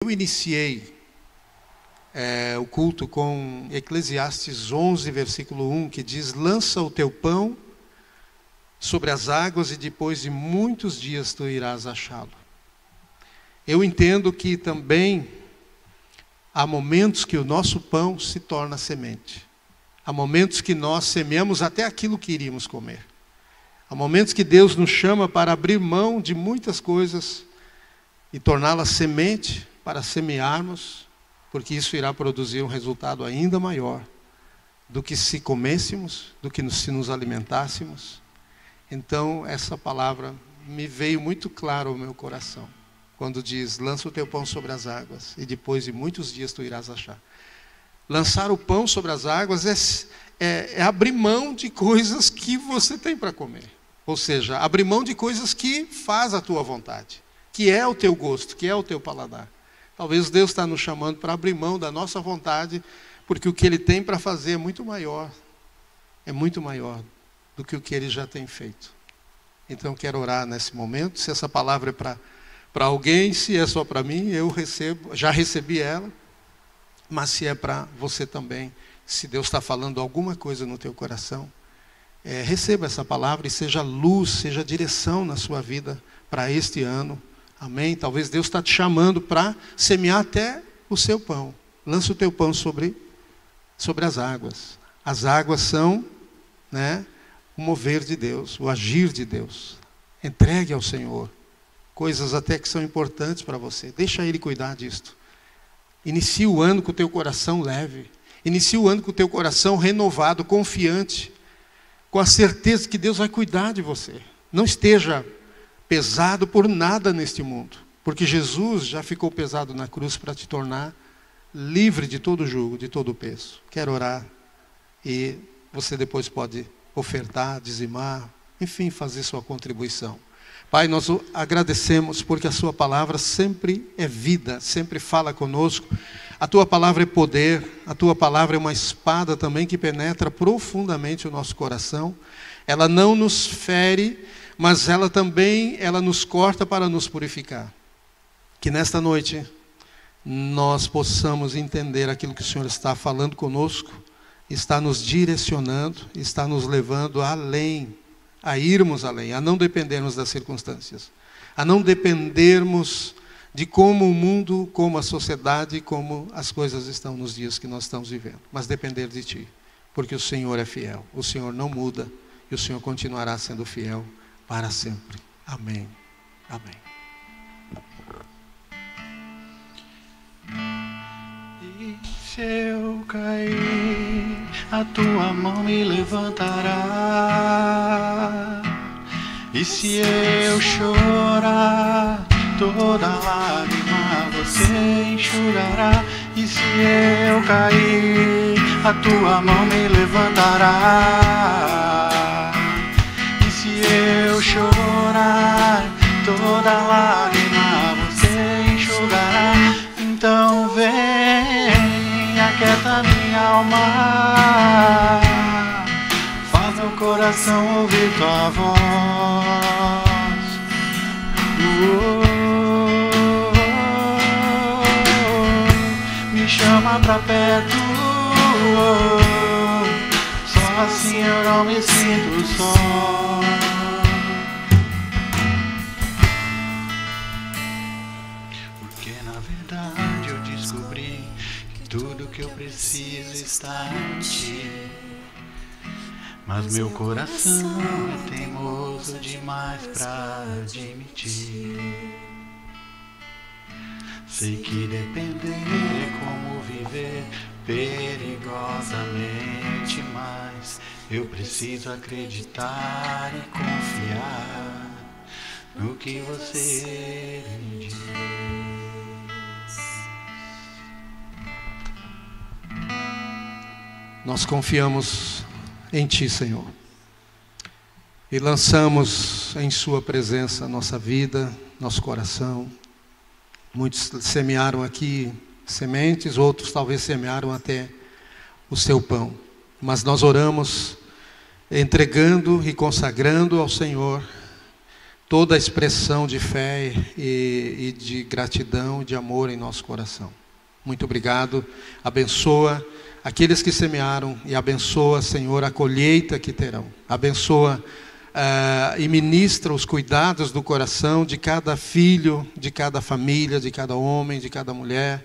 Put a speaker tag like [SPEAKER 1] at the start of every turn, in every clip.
[SPEAKER 1] Eu iniciei o culto com Eclesiastes 11, versículo 1, que diz: lança o teu pão sobre as águas e depois de muitos dias tu irás achá-lo. Eu entendo que também há momentos que o nosso pão se torna semente. Há momentos que nós semeamos até aquilo que iríamos comer. Há momentos que Deus nos chama para abrir mão de muitas coisas e torná-las semente para semearmos, porque isso irá produzir um resultado ainda maior do que se comêssemos, do que se nos alimentássemos. Então, essa palavra me veio muito claro ao meu coração, quando diz: lança o teu pão sobre as águas, e depois de muitos dias tu irás achar. Lançar o pão sobre as águas é abrir mão de coisas que você tem para comer. Ou seja, abrir mão de coisas que faz a tua vontade, que é o teu gosto, que é o teu paladar. Talvez Deus está nos chamando para abrir mão da nossa vontade, porque o que Ele tem para fazer é muito maior do que o que Ele já tem feito. Então, quero orar nesse momento. Se essa palavra é para alguém, se é só para mim, eu recebo, já recebi ela. Mas se é para você também, se Deus está falando alguma coisa no teu coração, receba essa palavra e seja luz, seja direção na sua vida para este ano. Amém? Talvez Deus está te chamando para semear até o seu pão. Lança o teu pão sobre as águas. As águas são, o mover de Deus, o agir de Deus. Entregue ao Senhor coisas até que são importantes para você. Deixa Ele cuidar disto. Inicie o ano com o teu coração leve. Inicie o ano com o teu coração renovado, confiante, com a certeza que Deus vai cuidar de você. Não esteja pesado por nada neste mundo, porque Jesus já ficou pesado na cruz para te tornar livre de todo jugo, de todo peso. Quero orar e você depois pode ofertar, dizimar, enfim, fazer sua contribuição. Pai, nós agradecemos porque a sua palavra sempre é vida, sempre fala conosco. A tua palavra é poder, a tua palavra é uma espada também que penetra profundamente o nosso coração. Ela não nos fere, mas ela nos corta para nos purificar. Que nesta noite nós possamos entender aquilo que o Senhor está falando conosco, está nos direcionando, está nos levando além, a irmos além, a não dependermos das circunstâncias, a não dependermos de como o mundo, como a sociedade, como as coisas estão nos dias que nós estamos vivendo, mas depender de Ti, porque o Senhor é fiel, o Senhor não muda e o Senhor continuará sendo fiel para sempre. Amém. Amém.
[SPEAKER 2] E se eu cair, a tua mão me levantará. E se eu chorar, toda lágrima você enxugará. E se eu cair, a tua mão me levantará. E se eu chorar, toda lágrima você enxugará. Então vem, aquieta minha alma, faz meu coração ouvir tua voz. Me chama pra perto, só assim eu não me sinto só. Porque na verdade eu descobri que tudo que eu preciso está em Ti. Mas meu coração é teimoso demais pra admitir. Sei que depender é como viver perigosamente, mas eu preciso acreditar e confiar no que você me diz.
[SPEAKER 1] Nós confiamos em Ti, Senhor, e lançamos em Sua presença nossa vida, nosso coração. Muitos semearam aqui sementes, outros talvez semearam até o seu pão, mas nós oramos entregando e consagrando ao Senhor toda a expressão de fé e de gratidão, de amor em nosso coração. Muito obrigado. Abençoa aqueles que semearam e abençoa, Senhor, a colheita que terão. Abençoa e ministra os cuidados do coração de cada filho, de cada família, de cada homem, de cada mulher,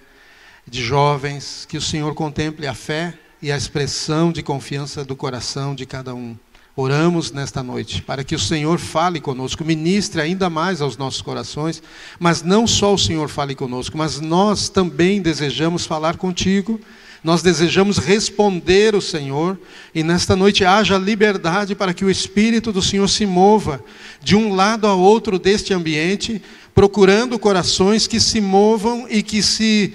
[SPEAKER 1] de jovens. Que o Senhor contemple a fé e a expressão de confiança do coração de cada um. Oramos nesta noite para que o Senhor fale conosco, ministre ainda mais aos nossos corações, mas não só o Senhor fale conosco, mas nós também desejamos falar contigo, nós desejamos responder o Senhor, e nesta noite haja liberdade para que o Espírito do Senhor se mova de um lado a outro deste ambiente, procurando corações que se movam e que se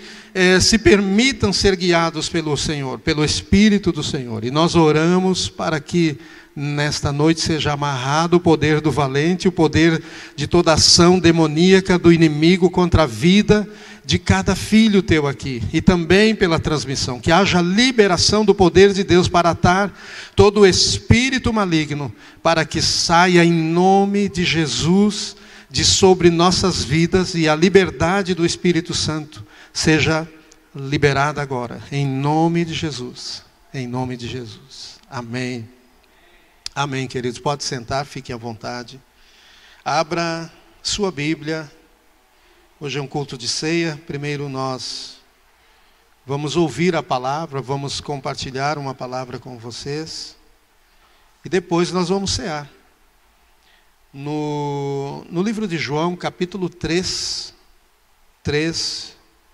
[SPEAKER 1] permitam ser guiados pelo Senhor, pelo Espírito do Senhor. E nós oramos para que nesta noite seja amarrado o poder do valente, o poder de toda ação demoníaca do inimigo contra a vida de cada filho teu aqui. E também pela transmissão, que haja liberação do poder de Deus para atar todo o espírito maligno, para que saia em nome de Jesus de sobre nossas vidas, e a liberdade do Espírito Santo seja liberada agora, em nome de Jesus. Em nome de Jesus. Amém. Amém, queridos. Pode sentar, fiquem à vontade. Abra sua Bíblia. Hoje é um culto de ceia. Primeiro nós vamos ouvir a palavra, vamos compartilhar uma palavra com vocês. E depois nós vamos cear. No livro de João, capítulo 3,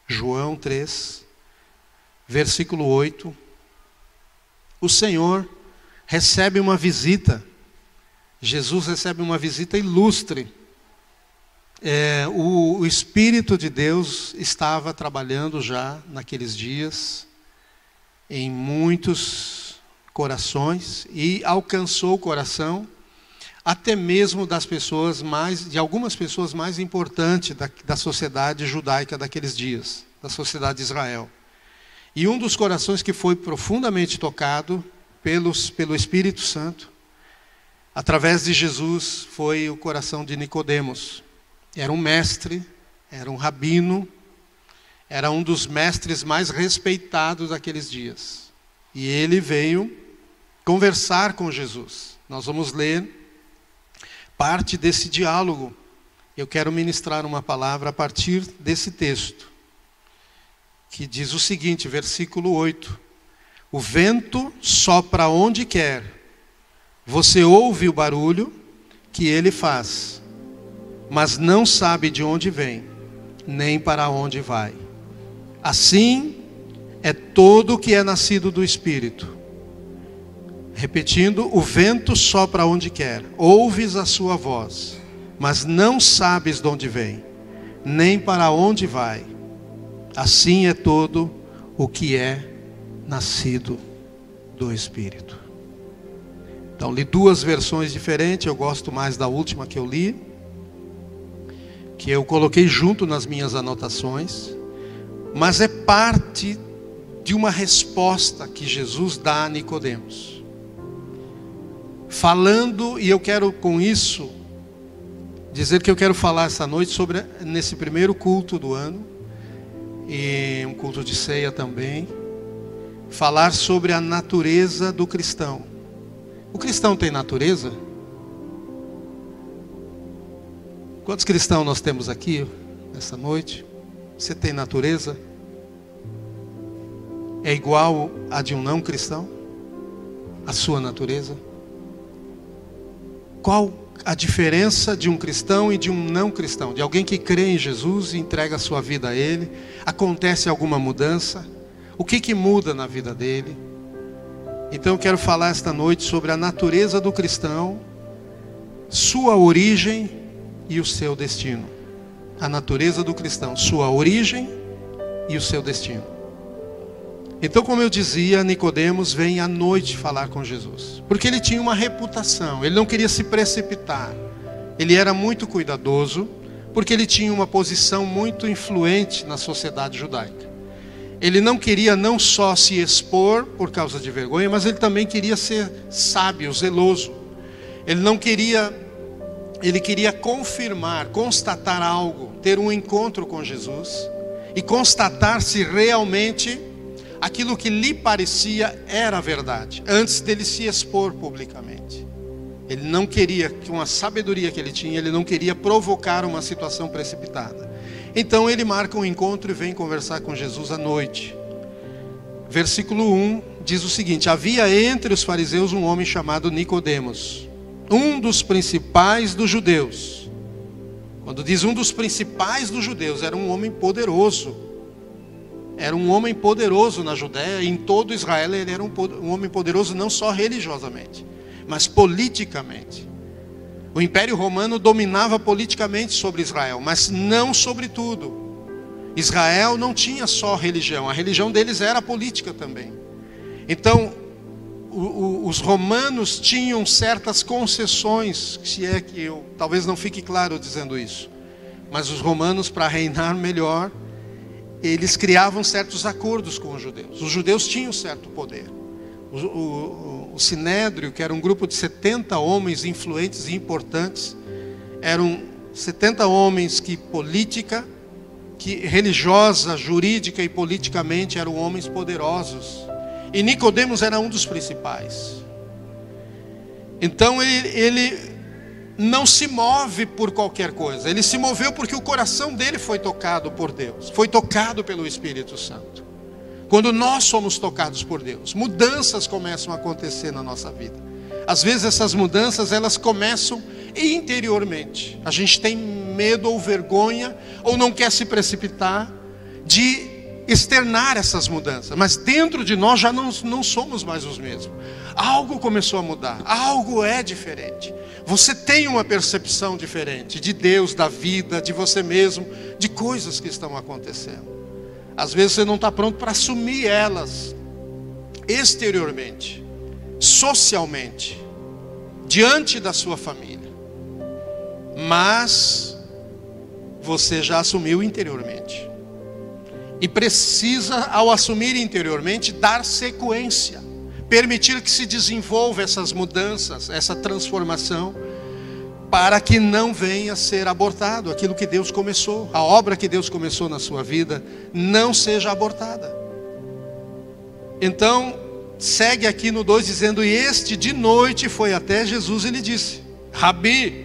[SPEAKER 1] João 3, versículo 8, o Senhor recebe uma visita. Jesus recebe uma visita ilustre. O Espírito de Deus estava trabalhando já naqueles dias em muitos corações e alcançou o coração até mesmo de algumas pessoas mais importantes da sociedade judaica daqueles dias, da sociedade de Israel. E um dos corações que foi profundamente tocado pelo Espírito Santo, através de Jesus, foi o coração de Nicodemos. Era um mestre, era um rabino, era um dos mestres mais respeitados daqueles dias. E ele veio conversar com Jesus. Nós vamos ler parte desse diálogo. Eu quero ministrar uma palavra a partir desse texto, que diz o seguinte, versículo 8. O vento sopra onde quer, você ouve o barulho que ele faz, mas não sabe de onde vem, nem para onde vai. Assim é todo o que é nascido do Espírito. Repetindo, o vento sopra onde quer, ouves a sua voz, mas não sabes de onde vem, nem para onde vai. Assim é todo o que é nascido do Espírito. Então, li duas versões diferentes, eu gosto mais da última que eu li, que eu coloquei junto nas minhas anotações, mas é parte de uma resposta que Jesus dá a Nicodemos. Falando, e eu quero com isso dizer que eu quero falar essa noite nesse primeiro culto do ano, e um culto de ceia também, falar sobre a natureza do cristão. O cristão tem natureza? Quantos cristãos nós temos aqui nessa noite? Você tem natureza? É igual a de um não cristão? A sua natureza? Qual a diferença de um cristão e de um não cristão? De alguém que crê em Jesus e entrega a sua vida a Ele? Acontece alguma mudança? O que muda na vida dele? Então eu quero falar esta noite sobre a natureza do cristão, sua origem e o seu destino. A natureza do cristão, sua origem e o seu destino. Então, como eu dizia, Nicodemos vem à noite falar com Jesus, porque ele tinha uma reputação, ele não queria se precipitar, ele era muito cuidadoso, porque ele tinha uma posição muito influente na sociedade judaica. Ele não queria não só se expor por causa de vergonha, mas ele também queria ser sábio, zeloso. Ele não queria ele queria confirmar, constatar algo, ter um encontro com Jesus e constatar se realmente aquilo que lhe parecia era verdade, antes dele se expor publicamente. Ele não queria, com a sabedoria que ele tinha, ele não queria provocar uma situação precipitada. Então ele marca um encontro e vem conversar com Jesus à noite. Versículo 1 diz o seguinte: havia entre os fariseus um homem chamado Nicodemos, um dos principais dos judeus. Quando diz um dos principais dos judeus, era um homem poderoso. Era um homem poderoso na Judéia, e em todo Israel ele era um homem poderoso não só religiosamente, mas politicamente. O Império Romano dominava politicamente sobre Israel, mas não sobre tudo. Israel não tinha só religião, a religião deles era política também. Então, os romanos tinham certas concessões, se é que talvez não fique claro dizendo isso, mas os romanos, para reinar melhor, eles criavam certos acordos com os judeus. Os judeus tinham certo poder. O Sinédrio, que era um grupo de 70 homens influentes e importantes, eram 70 homens que religiosa, jurídica e politicamente eram homens poderosos. E Nicodemos era um dos principais. Então ele não se move por qualquer coisa. Ele se moveu porque o coração dele foi tocado por Deus, foi tocado pelo Espírito Santo. Quando nós somos tocados por Deus, mudanças começam a acontecer na nossa vida. Às vezes essas mudanças, elas começam interiormente. A gente tem medo ou vergonha, ou não quer se precipitar de externar essas mudanças. Mas dentro de nós já não somos mais os mesmos. Algo começou a mudar, algo é diferente. Você tem uma percepção diferente de Deus, da vida, de você mesmo, de coisas que estão acontecendo. Às vezes você não está pronto para assumir elas exteriormente, socialmente, diante da sua família. Mas você já assumiu interiormente. E precisa, ao assumir interiormente, dar sequência. Permitir que se desenvolva essas mudanças, essa transformação, para que não venha a ser abortado aquilo que Deus começou. A obra que Deus começou na sua vida não seja abortada. Então, segue aqui no 2 dizendo: e este de noite foi até Jesus e lhe disse: Rabi.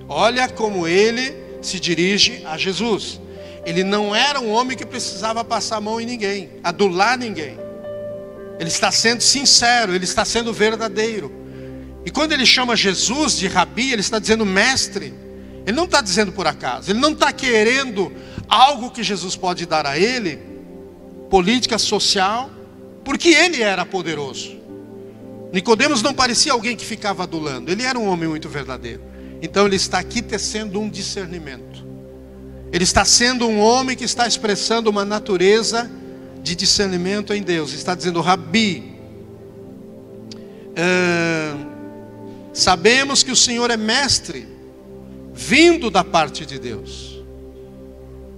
[SPEAKER 1] Olha como ele se dirige a Jesus. Ele não era um homem que precisava passar a mão em ninguém, adular ninguém. Ele está sendo sincero, ele está sendo verdadeiro. E quando ele chama Jesus de Rabi, ele está dizendo mestre. Ele não está dizendo por acaso. Ele não está querendo algo que Jesus pode dar a ele, política social, porque ele era poderoso. Nicodemos não parecia alguém que ficava adulando. Ele era um homem muito verdadeiro. Então ele está aqui tecendo um discernimento. Ele está sendo um homem que está expressando uma natureza de discernimento em Deus. Está dizendo: Rabi, sabemos que o Senhor é mestre, vindo da parte de Deus.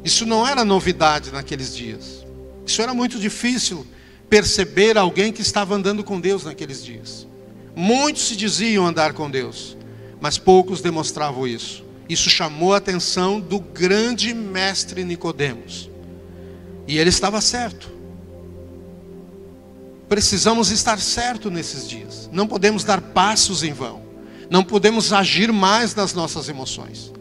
[SPEAKER 1] Isso não era novidade naqueles dias. Isso era muito difícil perceber alguém que estava andando com Deus naqueles dias. Muitos se diziam andar com Deus, mas poucos demonstravam isso. Isso chamou a atenção do grande mestre Nicodemos. E ele estava certo. Precisamos estar certo nesses dias. Não podemos dar passos em vão. Não podemos agir mais nas nossas emoções.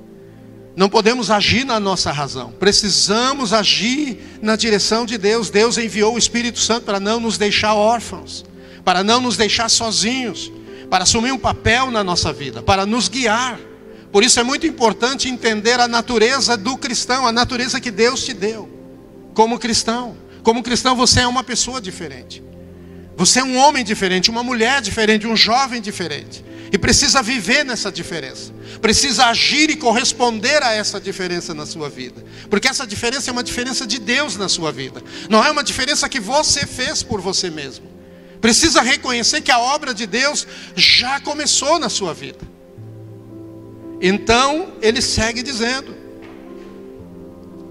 [SPEAKER 1] Não podemos agir na nossa razão. Precisamos agir na direção de Deus. Deus enviou o Espírito Santo para não nos deixar órfãos, para não nos deixar sozinhos, para assumir um papel na nossa vida, para nos guiar. Por isso é muito importante entender a natureza do cristão, a natureza que Deus te deu como cristão. Como cristão você é uma pessoa diferente. Você é um homem diferente, uma mulher diferente, um jovem diferente. E precisa viver nessa diferença. Precisa agir e corresponder a essa diferença na sua vida. Porque essa diferença é uma diferença de Deus na sua vida. Não é uma diferença que você fez por você mesmo. Precisa reconhecer que a obra de Deus já começou na sua vida. Então, ele segue dizendo: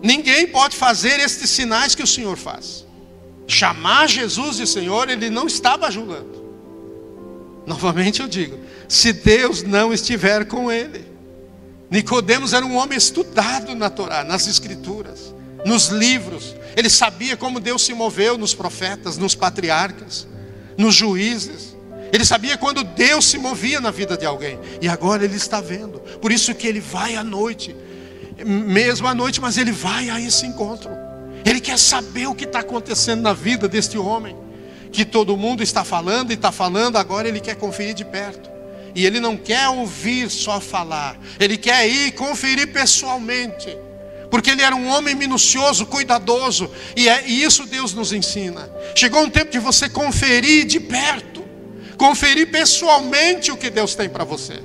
[SPEAKER 1] ninguém pode fazer estes sinais que o Senhor faz. Chamar Jesus de Senhor, ele não está bajulando. Novamente eu digo, se Deus não estiver com ele. Nicodemos era um homem estudado na Torá, nas Escrituras, nos livros. Ele sabia como Deus se moveu nos profetas, nos patriarcas, nos juízes. Ele sabia quando Deus se movia na vida de alguém. E agora ele está vendo. Por isso que ele vai à noite, mesmo à noite, mas ele vai a esse encontro. Ele quer saber o que está acontecendo na vida deste homem, que todo mundo está falando e está falando, agora ele quer conferir de perto. E ele não quer ouvir só falar, ele quer ir conferir pessoalmente, porque ele era um homem minucioso, cuidadoso, e isso Deus nos ensina. Chegou um tempo de você conferir de perto, conferir pessoalmente o que Deus tem para você,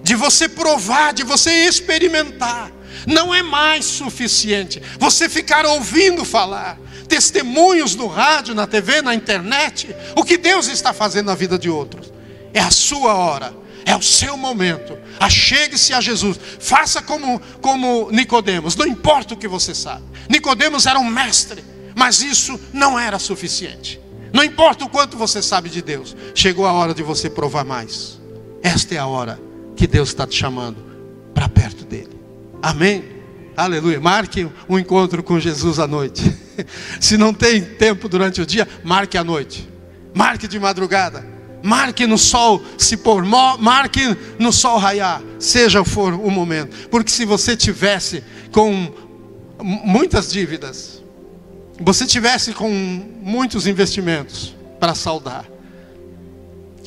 [SPEAKER 1] de você provar, de você experimentar. Não é mais suficiente você ficar ouvindo falar testemunhos no rádio, na TV, na internet, o que Deus está fazendo na vida de outros. É a sua hora, é o seu momento. Achegue-se a Jesus. Faça como Nicodemos. Não importa o que você sabe. Nicodemos era um mestre, mas isso não era suficiente. Não importa o quanto você sabe de Deus, chegou a hora de você provar mais. Esta é a hora que Deus está te chamando para perto dele. Amém? Aleluia. Marque um encontro com Jesus à noite. Se não tem tempo durante o dia, marque à noite. Marque de madrugada. Marque no sol se pôr. Marque no sol raiar. Seja for o momento. Porque se você tivesse com muitas dívidas, você tivesse com muitos investimentos para saldar,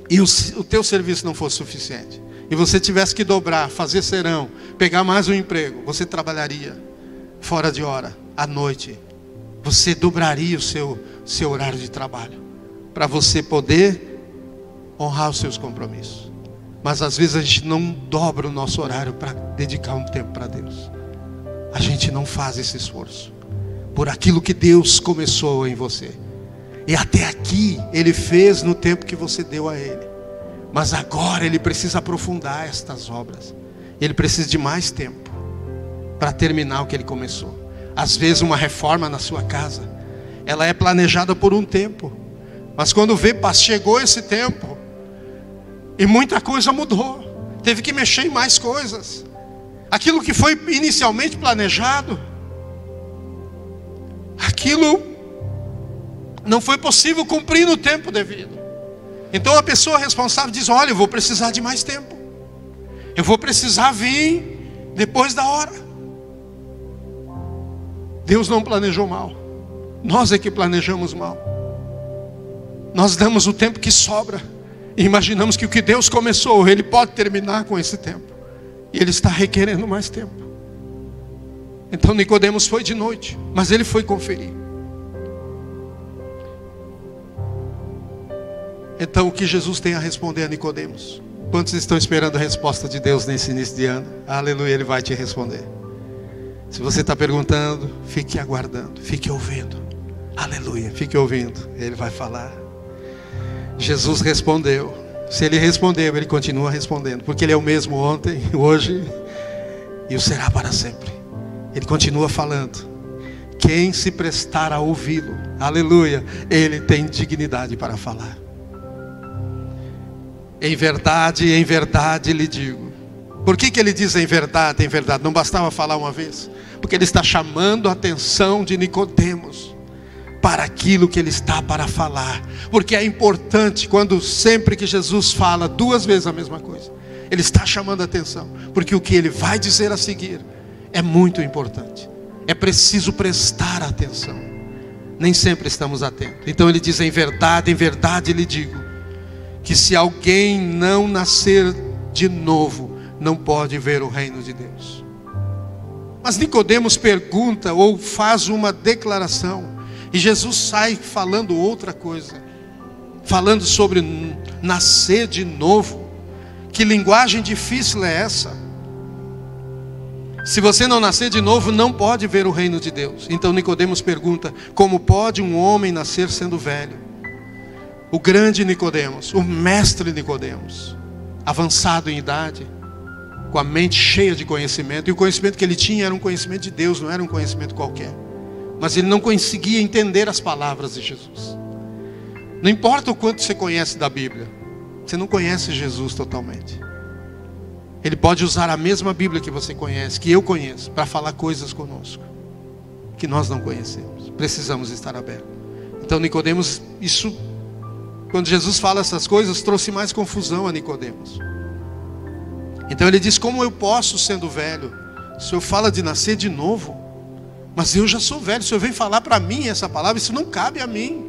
[SPEAKER 1] e o teu serviço não fosse suficiente, e você tivesse que dobrar, fazer serão, pegar mais um emprego, você trabalharia fora de hora, à noite. Você dobraria o seu horário de trabalho, para você poder honrar os seus compromissos. Mas às vezes a gente não dobra o nosso horário para dedicar um tempo para Deus. A gente não faz esse esforço por aquilo que Deus começou em você. E até aqui Ele fez no tempo que você deu a Ele. Mas agora Ele precisa aprofundar estas obras. Ele precisa de mais tempo para terminar o que Ele começou. Às vezes uma reforma na sua casa, ela é planejada por um tempo, mas quando vê, chegou esse tempo e muita coisa mudou. Teve que mexer em mais coisas. Aquilo que foi inicialmente planejado, aquilo não foi possível cumprir no tempo devido. Então a pessoa responsável diz: olha, eu vou precisar de mais tempo. Eu vou precisar vir depois da hora. Deus não planejou mal. Nós é que planejamos mal. Nós damos o tempo que sobra e imaginamos que o que Deus começou, Ele pode terminar com esse tempo. E Ele está requerendo mais tempo. Então Nicodemos foi de noite, mas ele foi conferir. Então o que Jesus tem a responder a Nicodemos? Quantos estão esperando a resposta de Deus nesse início de ano? Aleluia, Ele vai te responder. Se você está perguntando, fique aguardando, fique ouvindo. Aleluia, fique ouvindo, Ele vai falar. Jesus respondeu. Se Ele respondeu, Ele continua respondendo, porque Ele é o mesmo ontem, hoje e o será para sempre. Ele continua falando. Quem se prestar a ouvi-lo, aleluia, Ele tem dignidade para falar. Em verdade lhe digo. Por que Ele diz em verdade, em verdade? Não bastava falar uma vez? Porque Ele está chamando a atenção de Nicodemos para aquilo que Ele está para falar. Porque é importante, sempre que Jesus fala duas vezes a mesma coisa, Ele está chamando a atenção, porque o que Ele vai dizer a seguir é muito importante. É preciso prestar atenção. Nem sempre estamos atentos. Então Ele diz: em verdade lhe digo, que se alguém não nascer de novo, não pode ver o reino de Deus. Mas Nicodemos pergunta ou faz uma declaração, e Jesus sai falando outra coisa, falando sobre nascer de novo. Que linguagem difícil é essa? Se você não nascer de novo, não pode ver o reino de Deus. Então Nicodemos pergunta: como pode um homem nascer sendo velho? O grande Nicodemos, o mestre Nicodemos, avançado em idade, com a mente cheia de conhecimento, e o conhecimento que ele tinha era um conhecimento de Deus, não era um conhecimento qualquer. Mas ele não conseguia entender as palavras de Jesus. Não importa o quanto você conhece da Bíblia, você não conhece Jesus totalmente. Ele pode usar a mesma Bíblia que você conhece, que eu conheço, para falar coisas conosco que nós não conhecemos. Precisamos estar abertos. Então Nicodemos, isso, quando Jesus fala essas coisas, trouxe mais confusão a Nicodemos. Então ele diz: como eu posso, sendo velho? O Senhor fala de nascer de novo, mas eu já sou velho. O Senhor vem falar para mim essa palavra, isso não cabe a mim.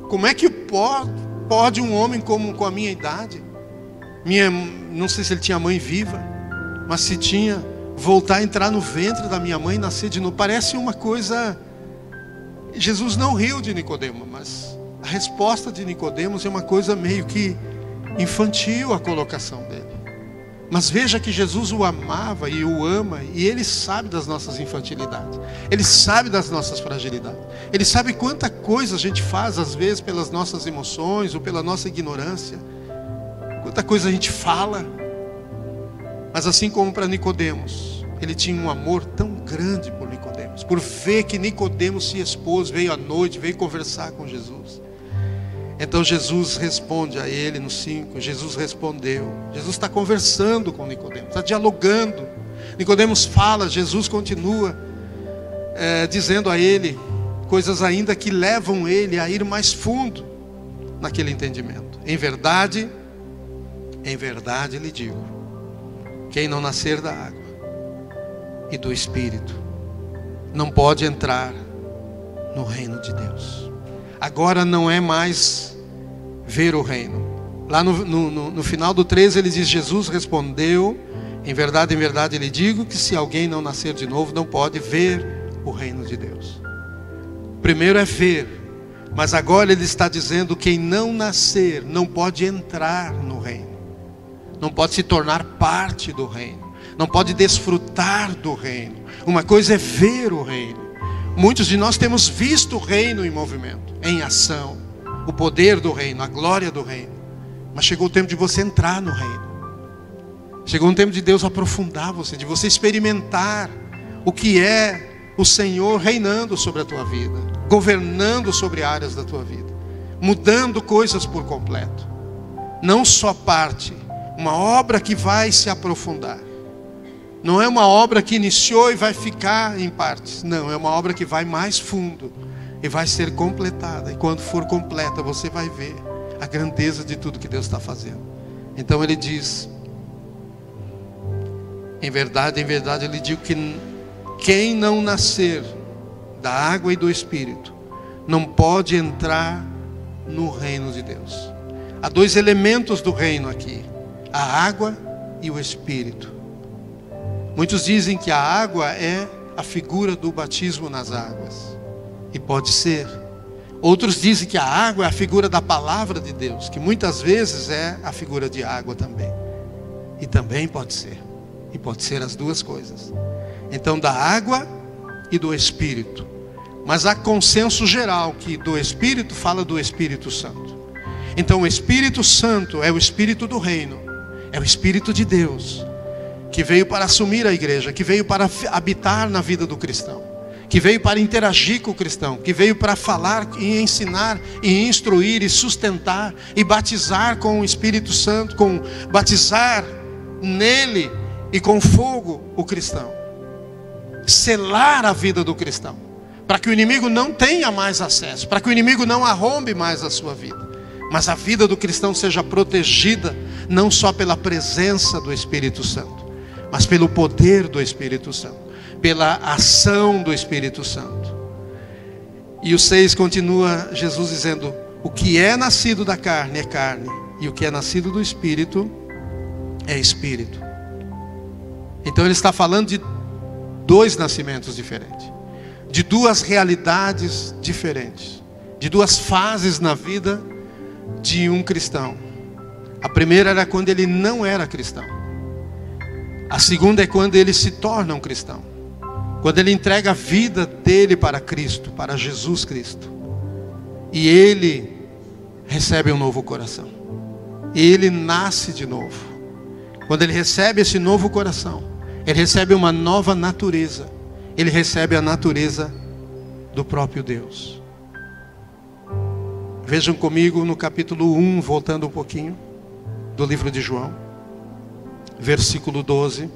[SPEAKER 1] Como é que pode um homem com a minha idade, não sei se ele tinha mãe viva, mas se tinha, voltar a entrar no ventre da minha mãe e nascer de novo? Parece uma coisa. Jesus não riu de Nicodemo, mas a resposta de Nicodemos é uma coisa meio que infantil, a colocação dele. Mas veja que Jesus o amava e o ama, e Ele sabe das nossas infantilidades, Ele sabe das nossas fragilidades, Ele sabe quanta coisa a gente faz às vezes pelas nossas emoções ou pela nossa ignorância, quanta coisa a gente fala. Mas assim como para Nicodemos, Ele tinha um amor tão grande por Nicodemos, por ver que Nicodemos se expôs, veio à noite, veio conversar com Jesus. Então Jesus responde a ele no 5, Jesus respondeu. Jesus está conversando com Nicodemos, está dialogando. Nicodemos fala, Jesus continua dizendo a ele coisas ainda que levam ele a ir mais fundo naquele entendimento. Em verdade lhe digo, quem não nascer da água e do Espírito não pode entrar no reino de Deus. Agora não é mais ver o reino. Lá no final do 13 ele diz: Jesus respondeu, em verdade lhe digo, que se alguém não nascer de novo, não pode ver o reino de Deus. Primeiro é ver, mas agora ele está dizendo: quem não nascer não pode entrar no reino, não pode se tornar parte do reino, não pode desfrutar do reino. Uma coisa é ver o reino. Muitos de nós temos visto o reino em movimento, em ação, o poder do reino, a glória do reino. Mas chegou o tempo de você entrar no reino. Chegou o tempo de Deus aprofundar você, de você experimentar o que é o Senhor reinando sobre a tua vida, governando sobre áreas da tua vida, mudando coisas por completo. Não só parte, uma obra que vai se aprofundar. Não é uma obra que iniciou e vai ficar em partes. Não, é uma obra que vai mais fundo e vai ser completada. E quando for completa, você vai ver a grandeza de tudo que Deus está fazendo. Então ele diz: em verdade lhe digo que quem não nascer da água e do Espírito não pode entrar no reino de Deus. Há dois elementos do reino aqui: a água e o Espírito. Muitos dizem que a água é a figura do batismo nas águas. E pode ser. Outros dizem que a água é a figura da palavra de Deus, que muitas vezes é a figura de água também. E também pode ser. E pode ser as duas coisas. Então, da água e do Espírito. Mas há consenso geral que do Espírito fala do Espírito Santo. Então o Espírito Santo é o Espírito do reino, é o Espírito de Deus, que veio para assumir a igreja, que veio para habitar na vida do cristão, que veio para interagir com o cristão, que veio para falar e ensinar e instruir e sustentar e batizar com o Espírito Santo, batizar nele e com fogo o cristão, selar a vida do cristão, para que o inimigo não tenha mais acesso, para que o inimigo não arrombe mais a sua vida, mas a vida do cristão seja protegida não só pela presença do Espírito Santo, mas pelo poder do Espírito Santo, pela ação do Espírito Santo. E o 6 continua Jesus dizendo: o que é nascido da carne é carne, e o que é nascido do Espírito é Espírito. Então ele está falando de dois nascimentos diferentes, de duas realidades diferentes, de duas fases na vida de um cristão. A primeira era quando ele não era cristão. A segunda é quando ele se torna um cristão, quando ele entrega a vida dele para Cristo, para Jesus Cristo, e ele recebe um novo coração, ele nasce de novo. Quando ele recebe esse novo coração, ele recebe uma nova natureza, ele recebe a natureza do próprio Deus. Vejam comigo no capítulo 1, voltando um pouquinho, do livro de João. versículo 12,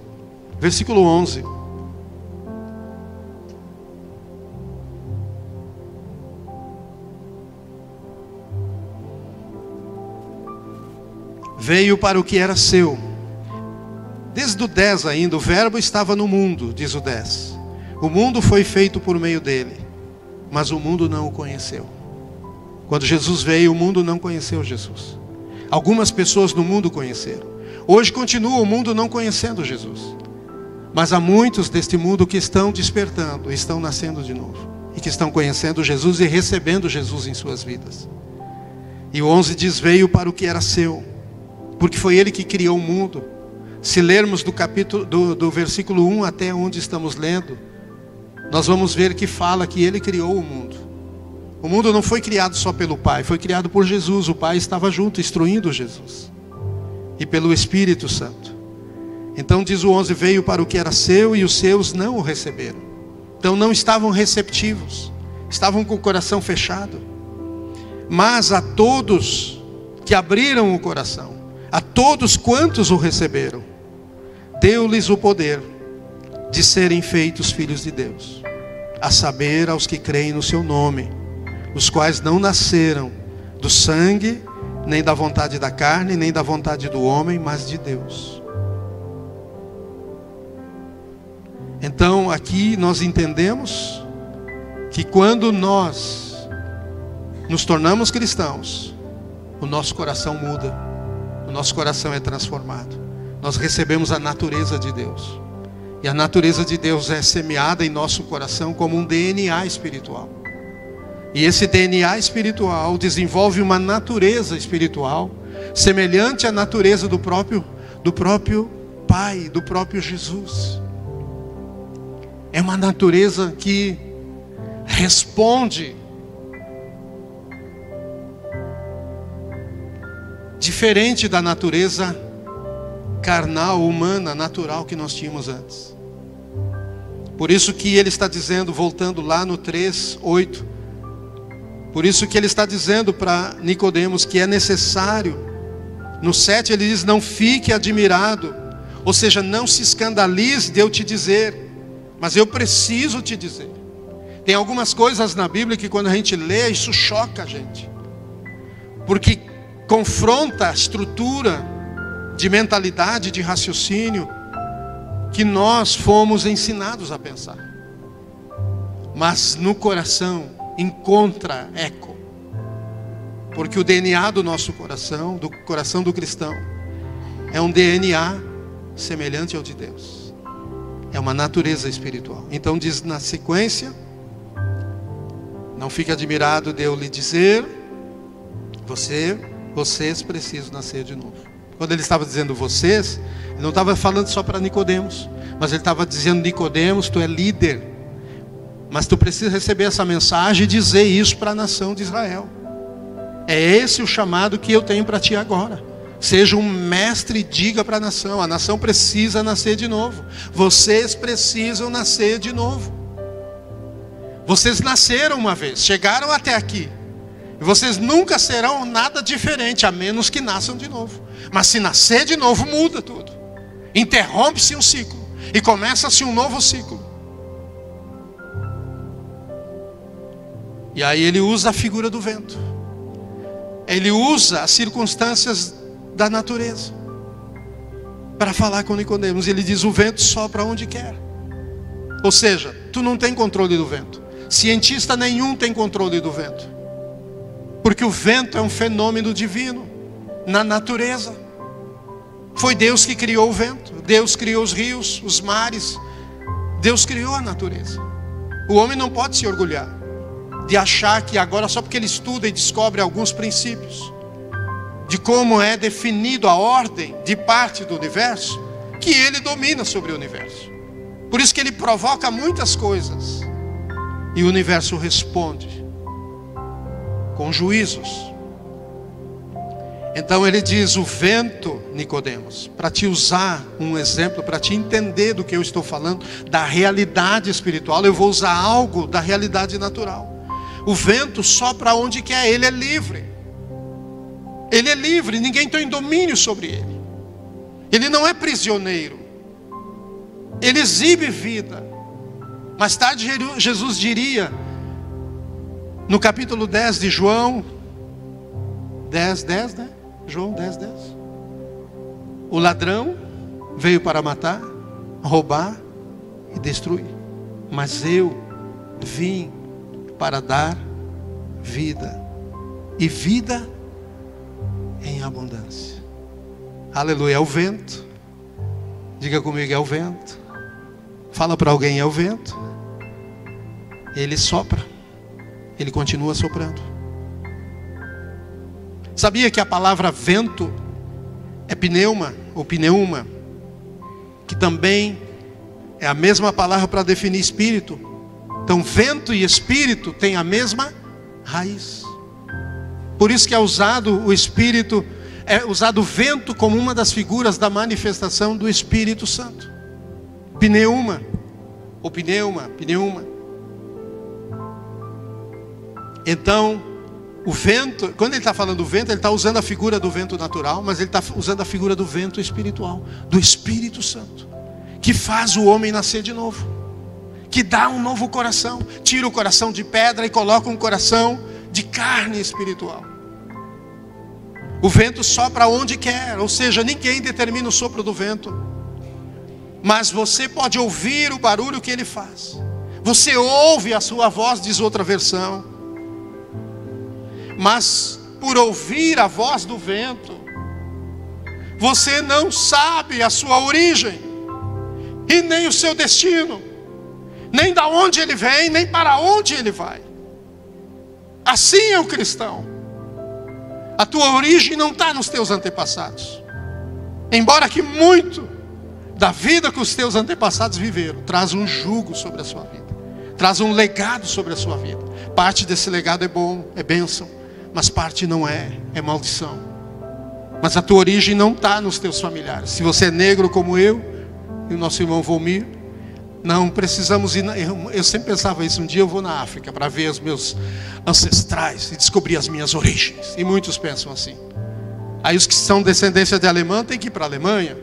[SPEAKER 1] versículo 11. Veio para o que era seu. Desde o 10 ainda, o verbo estava no mundo, diz o 10. O mundo foi feito por meio dele, mas o mundo não o conheceu. Quando Jesus veio, o mundo não conheceu Jesus. Algumas pessoas no mundo conheceram. Hoje continua o mundo não conhecendo Jesus. Mas há muitos deste mundo que estão despertando, estão nascendo de novo. E que estão conhecendo Jesus e recebendo Jesus em suas vidas. E o 11 diz, veio para o que era seu. Porque foi Ele que criou o mundo. Se lermos do versículo 1 até onde estamos lendo, nós vamos ver que fala que Ele criou o mundo. O mundo não foi criado só pelo Pai, foi criado por Jesus. O Pai estava junto, instruindo Jesus. E pelo Espírito Santo. Então diz o 11, veio para o que era seu e os seus não o receberam. Então não estavam receptivos, estavam com o coração fechado. Mas a todos que abriram o coração, a todos quantos o receberam, deu-lhes o poder de serem feitos filhos de Deus, a saber, aos que creem no seu nome, os quais não nasceram do sangue, nem da vontade da carne, nem da vontade do homem, mas de Deus. Então aqui nós entendemos que quando nós nos tornamos cristãos, o nosso coração muda, o nosso coração é transformado. Nós recebemos a natureza de Deus. E a natureza de Deus é semeada em nosso coração como um DNA espiritual. E esse DNA espiritual desenvolve uma natureza espiritual semelhante à natureza do próprio Pai, do próprio Jesus. É uma natureza que responde diferente da natureza carnal, humana, natural que nós tínhamos antes. Por isso que ele está dizendo, voltando lá no 3:8, por isso que ele está dizendo para Nicodemos que é necessário. No 7 ele diz, não fique admirado, ou seja, não se escandalize de eu te dizer, mas eu preciso te dizer. Tem algumas coisas na Bíblia que quando a gente lê, isso choca a gente, porque confronta a estrutura de mentalidade, de raciocínio que nós fomos ensinados a pensar. Mas no coração encontra eco, porque o DNA do nosso coração, do coração do cristão, é um DNA semelhante ao de Deus. É uma natureza espiritual. Então diz na sequência, não fique admirado de eu lhe dizer, vocês precisam nascer de novo. Quando ele estava dizendo vocês, ele não estava falando só para Nicodemos, mas ele estava dizendo, Nicodemos, tu é líder, mas tu precisa receber essa mensagem e dizer isso para a nação de Israel. É esse o chamado que eu tenho para ti agora. Seja um mestre e diga para a nação precisa nascer de novo. Vocês precisam nascer de novo. Vocês nasceram uma vez, chegaram até aqui. E vocês nunca serão nada diferente, a menos que nasçam de novo. Mas se nascer de novo, muda tudo. Interrompe-se um ciclo e começa-se um novo ciclo. E aí ele usa a figura do vento. Ele usa as circunstâncias da natureza para falar com Nicodemos. Ele diz, o vento sopra onde quer. Ou seja, tu não tem controle do vento. Cientista nenhum tem controle do vento. Porque o vento é um fenômeno divino na natureza. Foi Deus que criou o vento. Deus criou os rios, os mares. Deus criou a natureza. O homem não pode se orgulhar de achar que agora, só porque ele estuda e descobre alguns princípios de como é definido a ordem de parte do universo, que ele domina sobre o universo. Por isso que ele provoca muitas coisas e o universo responde com juízos. Então ele diz, o vento, Nicodemos, para te usar um exemplo, para te entender do que eu estou falando, da realidade espiritual, eu vou usar algo da realidade natural. O vento sopra onde quer, ele é livre. Ele é livre, ninguém tem domínio sobre ele. Ele não é prisioneiro. Ele exibe vida. Mais tarde Jesus diria, no capítulo 10 de João, 10, né? João 10. O ladrão veio para matar, roubar e destruir. Mas eu vim para dar vida. E vida em abundância. Aleluia, é o vento. Diga comigo, é o vento. Fala para alguém, é o vento. Ele sopra. Ele continua soprando. Sabia que a palavra vento é pneuma ou pneuma, que também é a mesma palavra para definir espírito. Então vento e espírito têm a mesma raiz. Por isso que é usado o espírito, é usado o vento como uma das figuras da manifestação do Espírito Santo. Pneuma ou pneuma. Então o vento, quando ele está falando do vento, ele está usando a figura do vento natural, mas ele está usando a figura do vento espiritual, do Espírito Santo, que faz o homem nascer de novo, que dá um novo coração, tira o coração de pedra e coloca um coração de carne espiritual. O vento sopra onde quer, ou seja, ninguém determina o sopro do vento, mas você pode ouvir o barulho que ele faz. Você ouve a sua voz, diz outra versão. Mas por ouvir a voz do vento, você não sabe a sua origem e nem o seu destino, nem da onde ele vem, nem para onde ele vai. Assim é o cristão. A tua origem não está nos teus antepassados, embora que muito da vida que os teus antepassados viveram traz um jugo sobre a sua vida, traz um legado sobre a sua vida. Parte desse legado é bom, é bênção, mas parte não é maldição. Mas a tua origem não está nos teus familiares. Se você é negro como eu e o nosso irmão Volmir, não precisamos ir. Eu sempre pensava isso, um dia eu vou na África para ver os meus ancestrais e descobrir as minhas origens. E muitos pensam assim. Aí os que são descendência de alemão têm que ir para a Alemanha,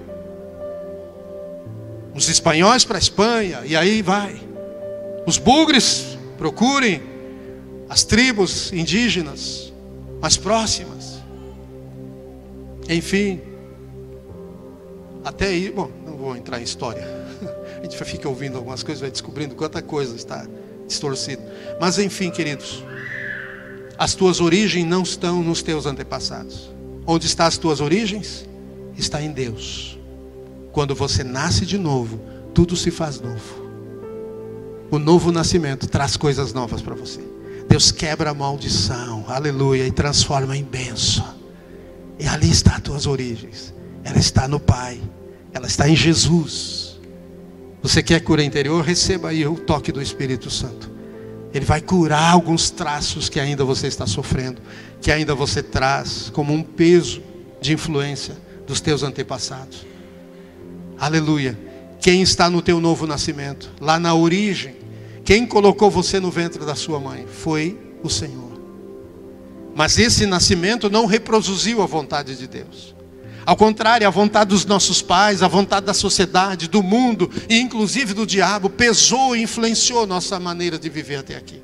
[SPEAKER 1] os espanhóis para a Espanha, e aí vai. Os bugres procurem as tribos indígenas mais próximas. Enfim, até aí, bom, não vou entrar em história. A gente fica ouvindo algumas coisas, vai descobrindo quanta coisa está distorcida. Mas enfim, queridos, as tuas origens não estão nos teus antepassados. Onde estão as tuas origens? Está em Deus. Quando você nasce de novo, tudo se faz novo. O novo nascimento traz coisas novas para você. Deus quebra a maldição, aleluia, e transforma em bênção. E ali está as tuas origens. Ela está no Pai, ela está em Jesus. Você quer cura interior? Receba aí o toque do Espírito Santo. Ele vai curar alguns traços que ainda você está sofrendo, que ainda você traz como um peso de influência dos teus antepassados. Aleluia. Quem está no teu novo nascimento, lá na origem, quem colocou você no ventre da sua mãe foi o Senhor. Mas esse nascimento não reproduziu a vontade de Deus. Ao contrário, a vontade dos nossos pais, a vontade da sociedade, do mundo e inclusive do diabo pesou e influenciou nossa maneira de viver até aqui.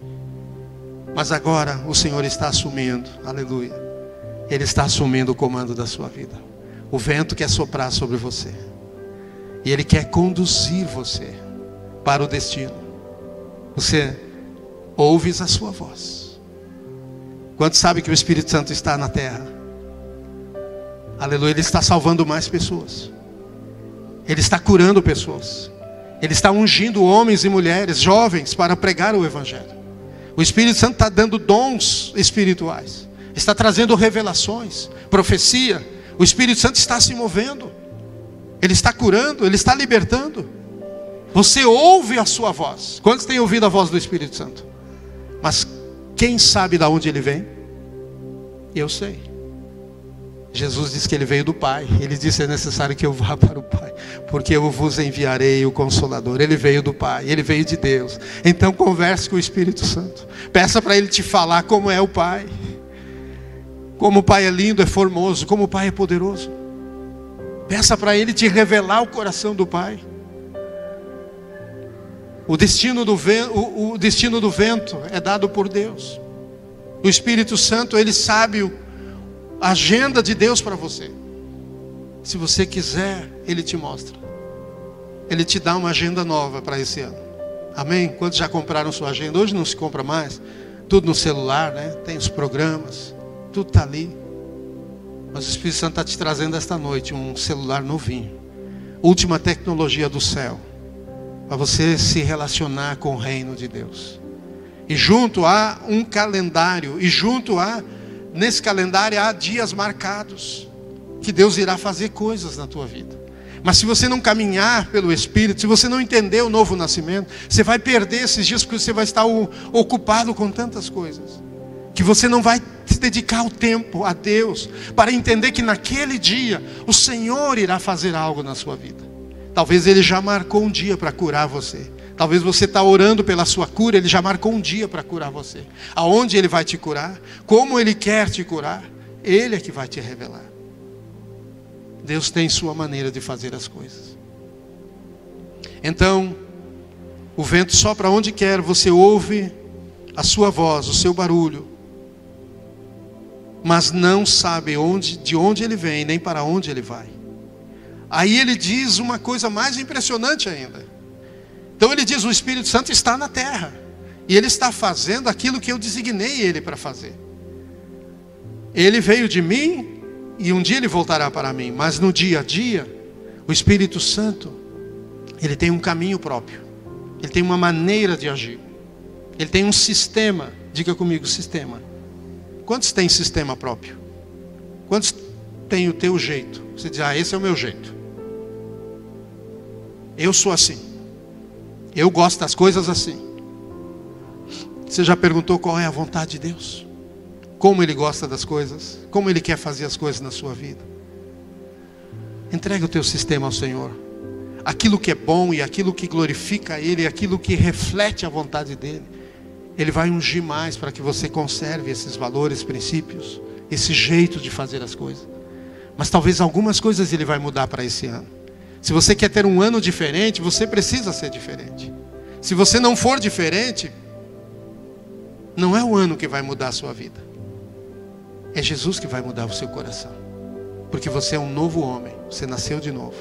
[SPEAKER 1] Mas agora o Senhor está assumindo, aleluia, Ele está assumindo o comando da sua vida. O vento quer soprar sobre você e Ele quer conduzir você para o destino. Você ouves a sua voz. Quantos sabem que o Espírito Santo está na terra? Aleluia, Ele está salvando mais pessoas. Ele está curando pessoas. Ele está ungindo homens e mulheres, jovens, para pregar o Evangelho. O Espírito Santo está dando dons espirituais. Está trazendo revelações, profecia. O Espírito Santo está se movendo. Ele está curando, Ele está libertando. Você ouve a sua voz. Quantos têm ouvido a voz do Espírito Santo? Mas quem sabe de onde ele vem? Eu sei. Jesus disse que ele veio do Pai. Ele disse: é necessário que eu vá para o Pai, porque eu vos enviarei o Consolador. Ele veio do Pai, ele veio de Deus. Então converse com o Espírito Santo. Peça para ele te falar como é o Pai. Como o Pai é lindo, é formoso, como o Pai é poderoso. Peça para Ele te revelar o coração do Pai. O destino do vento é dado por Deus. O Espírito Santo, Ele sabe a agenda de Deus para você. Se você quiser, Ele te mostra. Ele te dá uma agenda nova para esse ano. Amém? Quantos já compraram sua agenda? Hoje não se compra mais. Tudo no celular, né? Tem os programas. Tudo está ali. Mas o Espírito Santo está te trazendo esta noite um celular novinho. Última tecnologia do céu. Para você se relacionar com o reino de Deus. E junto há um calendário. E nesse calendário há dias marcados. Que Deus irá fazer coisas na tua vida. Mas se você não caminhar pelo Espírito, se você não entender o novo nascimento, você vai perder esses dias porque você vai estar ocupado com tantas coisas. Que você não vai se dedicar o tempo a Deus para entender que naquele dia o Senhor irá fazer algo na sua vida. Talvez Ele já marcou um dia para curar você. Talvez você está orando pela sua cura, Ele já marcou um dia para curar você. Aonde Ele vai te curar, como Ele quer te curar, Ele é que vai te revelar. Deus tem sua maneira de fazer as coisas. Então, o vento sopra onde quer, você ouve a sua voz, o seu barulho, mas não sabe de onde ele vem, nem para onde ele vai. Aí ele diz uma coisa mais impressionante ainda. Então ele diz, o Espírito Santo está na terra, e ele está fazendo aquilo que eu designei ele para fazer. Ele veio de mim, e um dia ele voltará para mim. Mas no dia a dia, o Espírito Santo, ele tem um caminho próprio. Ele tem uma maneira de agir. Ele tem um sistema. Diga comigo, sistema. Quantos têm sistema próprio? Quantos têm o teu jeito? Você diz, esse é o meu jeito. Eu sou assim. Eu gosto das coisas assim. Você já perguntou qual é a vontade de Deus? Como Ele gosta das coisas, como Ele quer fazer as coisas na sua vida. Entrega o teu sistema ao Senhor. Aquilo que é bom e aquilo que glorifica Ele, aquilo que reflete a vontade dEle, Ele vai ungir mais para que você conserve esses valores, princípios, esse jeito de fazer as coisas. Mas talvez algumas coisas Ele vai mudar para esse ano. Se você quer ter um ano diferente, você precisa ser diferente. Se você não for diferente, não é o ano que vai mudar a sua vida. É Jesus que vai mudar o seu coração. Porque você é um novo homem. Você nasceu de novo.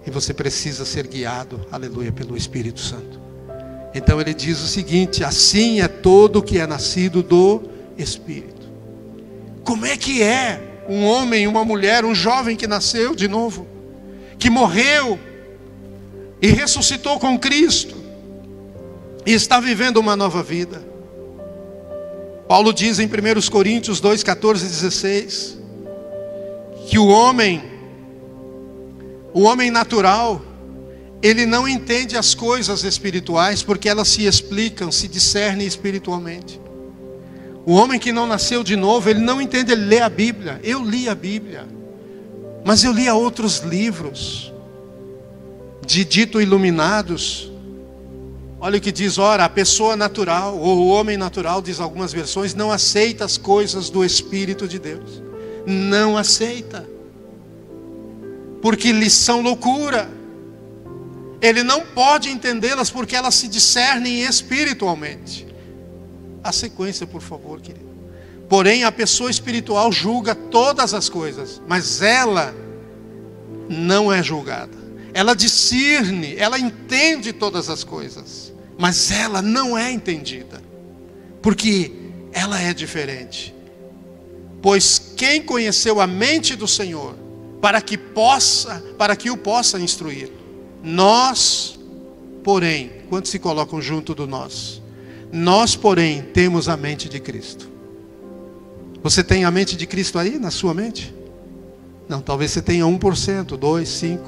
[SPEAKER 1] E você precisa ser guiado, aleluia, pelo Espírito Santo. Então ele diz o seguinte: assim é todo que é nascido do Espírito. Como é que é um homem, uma mulher, um jovem que nasceu de novo? Que morreu e ressuscitou com Cristo. E está vivendo uma nova vida. Paulo diz em 1 Coríntios 2, 14 e 16, que o homem natural, ele não entende as coisas espirituais, porque elas se explicam, se discernem espiritualmente. O homem que não nasceu de novo, ele não entende, ele lê a Bíblia. Eu li a Bíblia, mas eu li outros livros, de dito iluminados. Olha o que diz, ora, a pessoa natural, ou o homem natural, diz algumas versões, não aceita as coisas do Espírito de Deus. Não aceita. Porque lhes são loucura. Ele não pode entendê-las porque elas se discernem espiritualmente. A sequência, por favor, querido. Porém, a pessoa espiritual julga todas as coisas, mas ela não é julgada. Ela discerne, ela entende todas as coisas, mas ela não é entendida, porque ela é diferente. Pois quem conheceu a mente do Senhor, para que o possa instruir? Nós, porém, quantos se colocam junto do nós? Nós, porém, temos a mente de Cristo. Você tem a mente de Cristo aí na sua mente? Não, talvez você tenha 1%, 2%, 5%.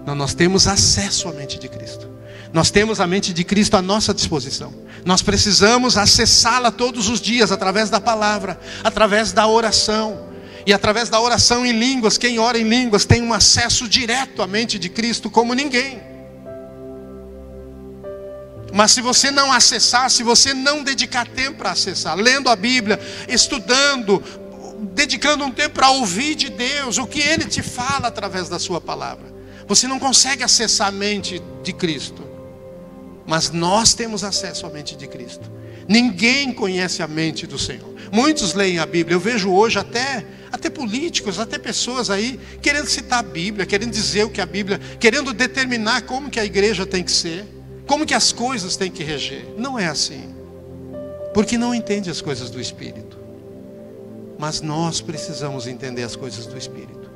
[SPEAKER 1] Não, nós temos acesso à mente de Cristo. Nós temos a mente de Cristo à nossa disposição. Nós precisamos acessá-la todos os dias, através da palavra, através da oração. E através da oração em línguas, quem ora em línguas tem um acesso direto à mente de Cristo como ninguém. Mas se você não acessar, se você não dedicar tempo para acessar, lendo a Bíblia, estudando, dedicando um tempo para ouvir de Deus o que Ele te fala através da sua palavra. Você não consegue acessar a mente de Cristo, mas nós temos acesso à mente de Cristo. Ninguém conhece a mente do Senhor. Muitos leem a Bíblia. Eu vejo hoje até políticos, até pessoas aí querendo citar a Bíblia, querendo dizer o que a Bíblia, querendo determinar como que a igreja tem que ser, como que as coisas têm que reger. Não é assim, porque não entende as coisas do Espírito. Mas nós precisamos entender as coisas do Espírito.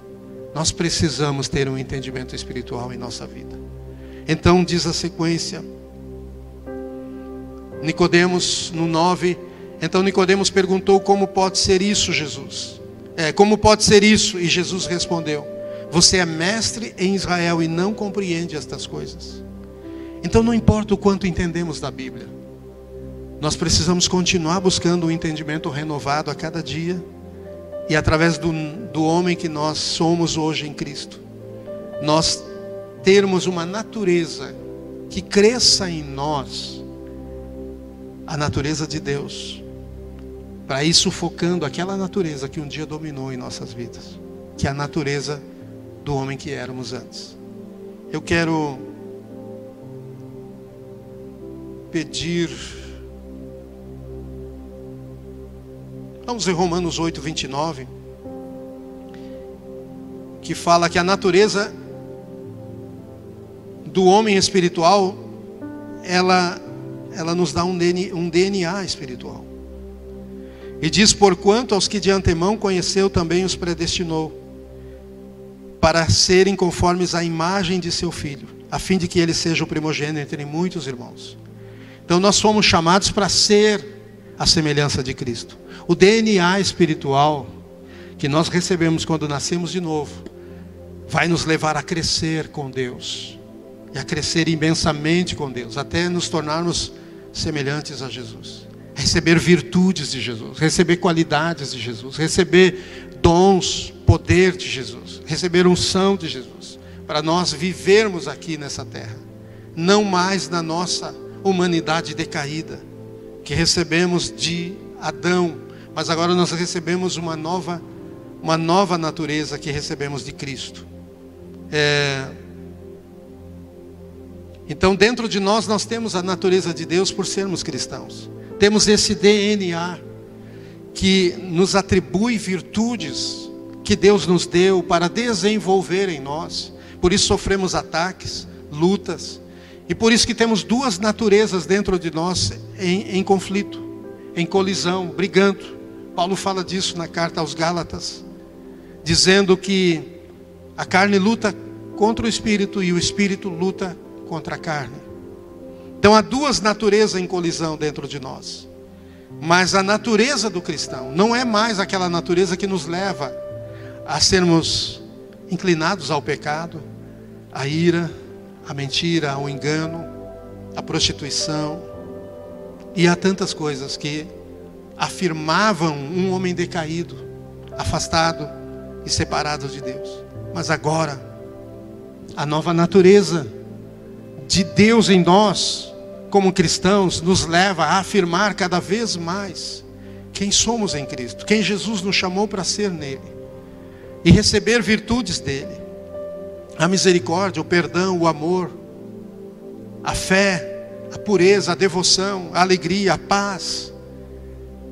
[SPEAKER 1] Nós precisamos ter um entendimento espiritual em nossa vida. Então diz a sequência, Nicodemos, no 9, então Nicodemos perguntou: como pode ser isso, Jesus? Como pode ser isso? E Jesus respondeu: você é mestre em Israel e não compreende estas coisas. Então não importa o quanto entendemos da Bíblia, nós precisamos continuar buscando um entendimento renovado a cada dia. E através do homem que nós somos hoje em Cristo, nós termos uma natureza que cresça em nós, a natureza de Deus, para ir sufocando aquela natureza que um dia dominou em nossas vidas, que é a natureza do homem que éramos antes. Eu quero pedir, vamos em Romanos 8, 29, que fala que a natureza do homem espiritual, ela nos dá um DNA espiritual. E diz: porquanto aos que de antemão conheceu também os predestinou, para serem conformes à imagem de seu Filho, a fim de que ele seja o primogênito entre muitos irmãos. Então nós fomos chamados para ser a semelhança de Cristo. O DNA espiritual que nós recebemos quando nascemos de novo, vai nos levar a crescer com Deus, e a crescer imensamente com Deus, até nos tornarmos semelhantes a Jesus. Receber virtudes de Jesus, receber qualidades de Jesus, receber dons, poder de Jesus, receber unção de Jesus, para nós vivermos aqui nessa terra, não mais na nossa humanidade decaída, que recebemos de Adão, mas agora nós recebemos uma nova natureza que recebemos de Cristo. Então dentro de nós temos a natureza de Deus por sermos cristãos. Temos esse DNA que nos atribui virtudes que Deus nos deu para desenvolver em nós. Por isso sofremos ataques, lutas. E por isso que temos duas naturezas dentro de nós em conflito, em colisão, brigando. Paulo fala disso na carta aos Gálatas, dizendo que a carne luta contra o Espírito e o Espírito luta contra a carne. Então há duas naturezas em colisão dentro de nós. Mas a natureza do cristão não é mais aquela natureza que nos leva a sermos inclinados ao pecado, à ira, à mentira, ao engano, à prostituição e a tantas coisas que afirmavam um homem decaído, afastado e separado de Deus. Mas agora, a nova natureza de Deus em nós, como cristãos, nos leva a afirmar cada vez mais quem somos em Cristo, quem Jesus nos chamou para ser nele, e receber virtudes dele: a misericórdia, o perdão, o amor, a fé, a pureza, a devoção, a alegria, a paz.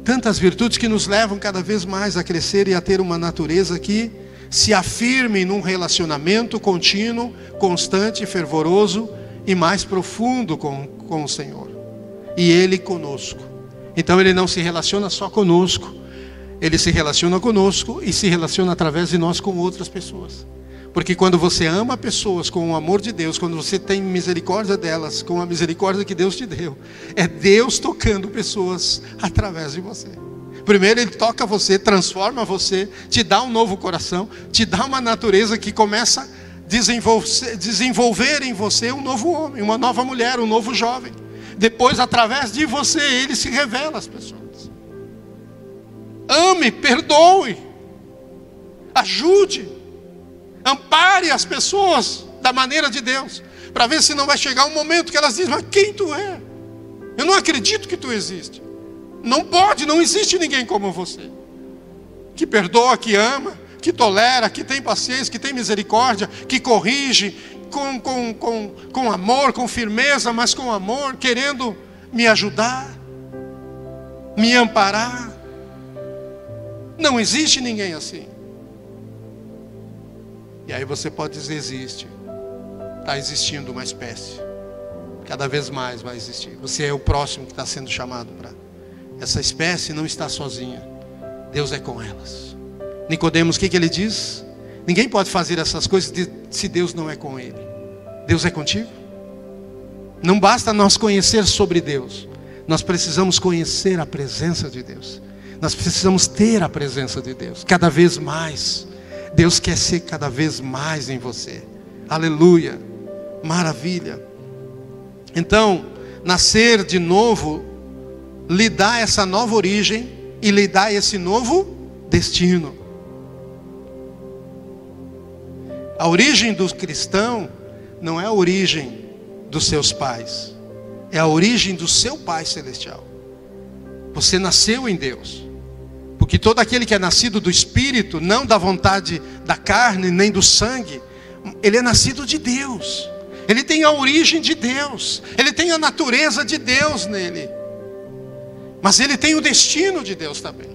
[SPEAKER 1] Tantas virtudes que nos levam cada vez mais a crescer e a ter uma natureza que se afirme num relacionamento contínuo, constante, fervoroso e mais profundo com o Senhor, e Ele conosco. Então Ele não se relaciona só conosco, Ele se relaciona conosco e se relaciona através de nós com outras pessoas. Porque quando você ama pessoas com o amor de Deus, quando você tem misericórdia delas, com a misericórdia que Deus te deu, é Deus tocando pessoas através de você. Primeiro Ele toca você, transforma você, te dá um novo coração, te dá uma natureza que começa a desenvolver em você um novo homem, uma nova mulher, um novo jovem. Depois, através de você, Ele se revela às pessoas. Ame, perdoe, ajude, ampare as pessoas da maneira de Deus, para ver se não vai chegar um momento que elas dizem: mas quem tu é? Eu não acredito que tu existe. Não pode, não existe ninguém como você. que perdoa, que ama, que tolera, que tem paciência, que tem misericórdia, que corrige com amor, com firmeza, mas com amor, querendo me ajudar, me amparar. Não existe ninguém assim. E aí você pode dizer, existe. Está existindo uma espécie. Cada vez mais vai existir. Você é o próximo que está sendo chamado para. Essa espécie não está sozinha. Deus é com elas. Nicodemos, o que ele diz? Ninguém pode fazer essas coisas se Deus não é com ele. Deus é contigo? Não basta nós conhecer sobre Deus. Nós precisamos conhecer a presença de Deus. Nós precisamos ter a presença de Deus. Cada vez mais. Deus quer ser cada vez mais em você. Aleluia. Maravilha. Então, nascer de novo lhe dá essa nova origem e lhe dá esse novo destino. A origem do cristão não é a origem dos seus pais, é a origem do seu Pai Celestial. Você nasceu em Deus, porque todo aquele que é nascido do Espírito, não da vontade da carne nem do sangue, ele é nascido de Deus. Ele tem a origem de Deus, ele tem a natureza de Deus nele, mas ele tem o destino de Deus também.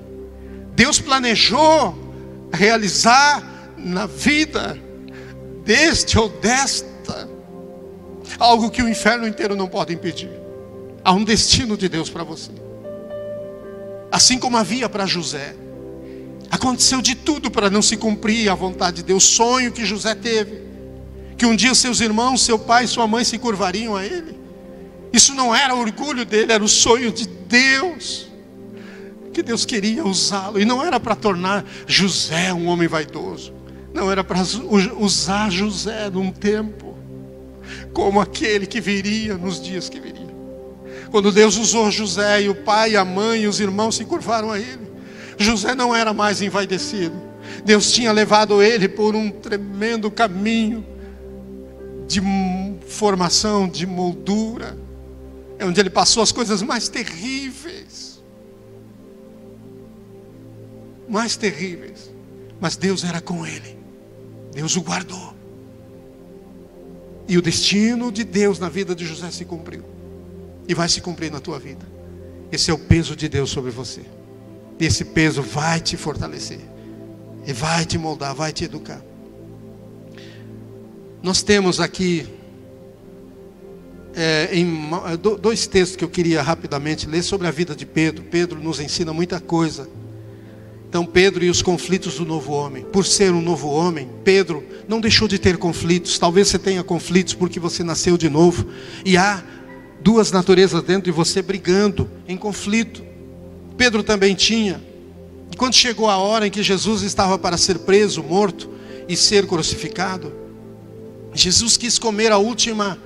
[SPEAKER 1] Deus planejou realizar na vida deste ou desta algo que o inferno inteiro não pode impedir. Há um destino de Deus para você, assim como havia para José. Aconteceu de tudo para não se cumprir a vontade de Deus. O sonho que José teve, que um dia seus irmãos, seu pai e sua mãe se curvariam a ele. Isso não era orgulho dele, era o sonho de Deus, que Deus queria usá-lo. E não era para tornar José um homem vaidoso. Não, era para usar José num tempo como aquele que viria nos dias que viriam. Quando Deus usou José e o pai, a mãe e os irmãos se curvaram a ele, José não era mais envaidecido. Deus tinha levado ele por um tremendo caminho de formação, de moldura, onde ele passou as coisas mais terríveis. Mais terríveis. Mas Deus era com ele. Deus o guardou. E o destino de Deus na vida de José se cumpriu. E vai se cumprir na tua vida. Esse é o peso de Deus sobre você. E esse peso vai te fortalecer. E vai te moldar, vai te educar. Nós temos aqui dois textos que eu queria rapidamente ler sobre a vida de Pedro. Pedro nos ensina muita coisa. Então, Pedro e os conflitos do novo homem. Por ser um novo homem, Pedro não deixou de ter conflitos. Talvez você tenha conflitos porque você nasceu de novo. E há duas naturezas dentro de você brigando, em conflito. Pedro também tinha. E quando chegou a hora em que Jesus estava para ser preso, morto e ser crucificado, Jesus quis comer a última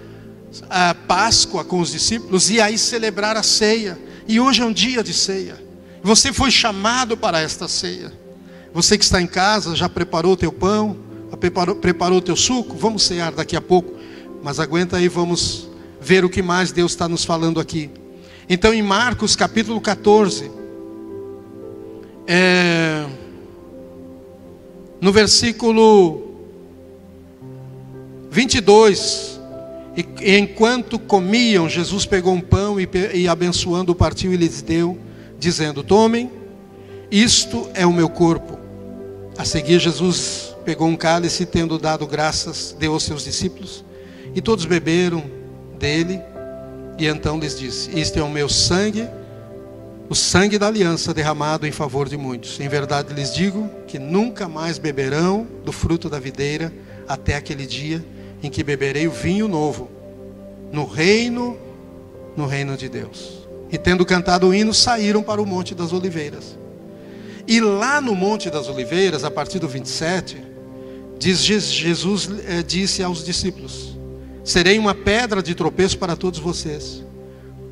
[SPEAKER 1] Páscoa com os discípulos e aí celebrar a ceia. E hoje é um dia de ceia. Você foi chamado para esta ceia. Você que está em casa, já preparou o teu pão, preparou o teu suco? Vamos cear daqui a pouco. Mas aguenta aí, vamos ver o que mais Deus está nos falando aqui. Então em Marcos capítulo 14, no versículo 22, e enquanto comiam, Jesus pegou um pão e abençoando, partiu e lhes deu, dizendo: tomem, isto é o meu corpo. A seguir Jesus pegou um cálice, tendo dado graças, deu aos seus discípulos, e todos beberam dele, e então lhes disse: isto é o meu sangue, o sangue da aliança derramado em favor de muitos. Em verdade lhes digo que nunca mais beberão do fruto da videira, até aquele dia em que beberei o vinho novo no reino de Deus. E tendo cantado o hino, saíram para o Monte das Oliveiras. E lá no Monte das Oliveiras, a partir do 27, Jesus disse aos discípulos: serei uma pedra de tropeço para todos vocês,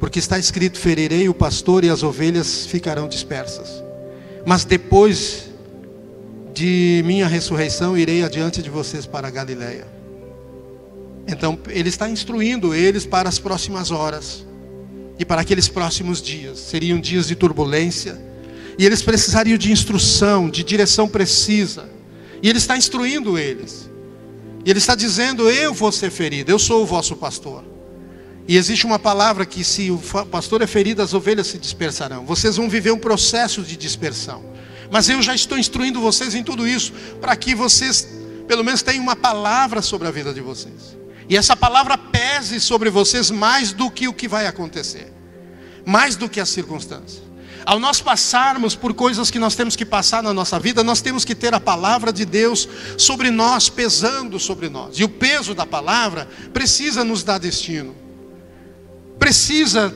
[SPEAKER 1] porque está escrito: ferirei o pastor e as ovelhas ficarão dispersas. Mas depois de minha ressurreição, irei adiante de vocês para a Galileia. Então ele está instruindo eles para as próximas horas e para aqueles próximos dias. Seriam dias de turbulência. E eles precisariam de instrução, de direção precisa. E Ele está instruindo eles. E Ele está dizendo: eu vou ser ferido, eu sou o vosso pastor. E existe uma palavra que se o pastor é ferido, as ovelhas se dispersarão. Vocês vão viver um processo de dispersão. Mas eu já estou instruindo vocês em tudo isso, para que vocês, pelo menos, tenham uma palavra sobre a vida de vocês. E essa palavra pese sobre vocês mais do que o que vai acontecer. Mais do que as circunstâncias. Ao nós passarmos por coisas que nós temos que passar na nossa vida, nós temos que ter a palavra de Deus sobre nós, pesando sobre nós. E o peso da palavra precisa nos dar destino. Precisa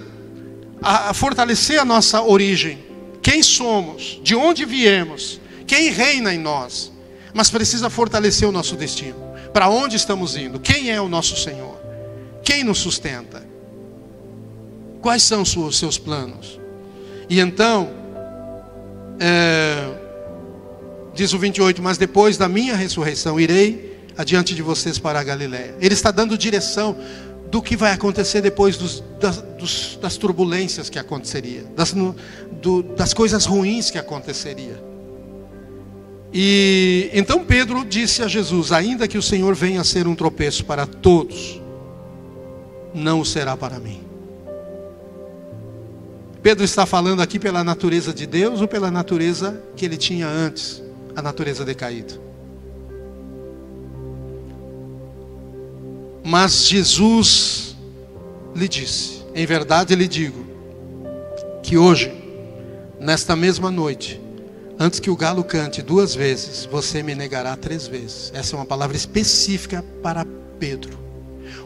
[SPEAKER 1] fortalecer a nossa origem. Quem somos, de onde viemos, quem reina em nós. Mas precisa fortalecer o nosso destino. Para onde estamos indo? Quem é o nosso Senhor? Quem nos sustenta? Quais são os seus planos? E então, diz o 28, mas depois da minha ressurreição, irei adiante de vocês para a Galileia. Ele está dando direção do que vai acontecer depois das turbulências que aconteceria, das coisas ruins que aconteceria. E então Pedro disse a Jesus: ainda que o Senhor venha a ser um tropeço para todos, não o será para mim. Pedro está falando aqui pela natureza de Deus ou pela natureza que ele tinha antes, a natureza decaída? Mas Jesus lhe disse: em verdade lhe digo, que hoje, nesta mesma noite, antes que o galo cante 2 vezes, você me negará 3 vezes. Essa é uma palavra específica para Pedro.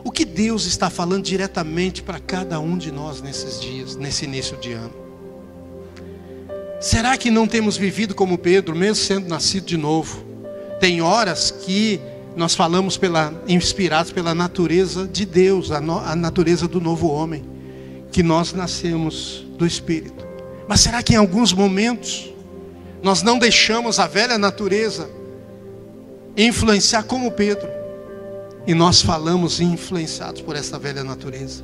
[SPEAKER 1] O que Deus está falando diretamente para cada um de nós nesses dias, nesse início de ano? Será que não temos vivido como Pedro, mesmo sendo nascido de novo? Tem horas que nós falamos inspirados pela natureza de Deus, a natureza do novo homem, que nós nascemos do Espírito. Mas será que em alguns momentos nós não deixamos a velha natureza influenciar como Pedro? E nós falamos influenciados por essa velha natureza.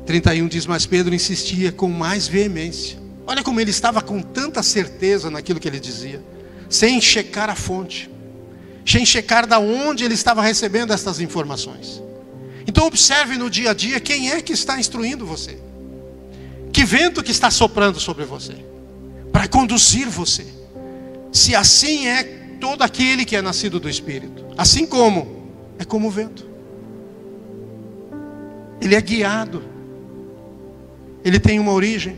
[SPEAKER 1] 31 diz: mas Pedro insistia com mais veemência. Olha como ele estava com tanta certeza naquilo que ele dizia, sem checar a fonte, sem checar da onde ele estava recebendo estas informações. Então observe no dia a dia quem é que está instruindo você. Que vento que está soprando sobre você, para conduzir você. Se assim é todo aquele que é nascido do Espírito, assim como é como o vento, ele é guiado, ele tem uma origem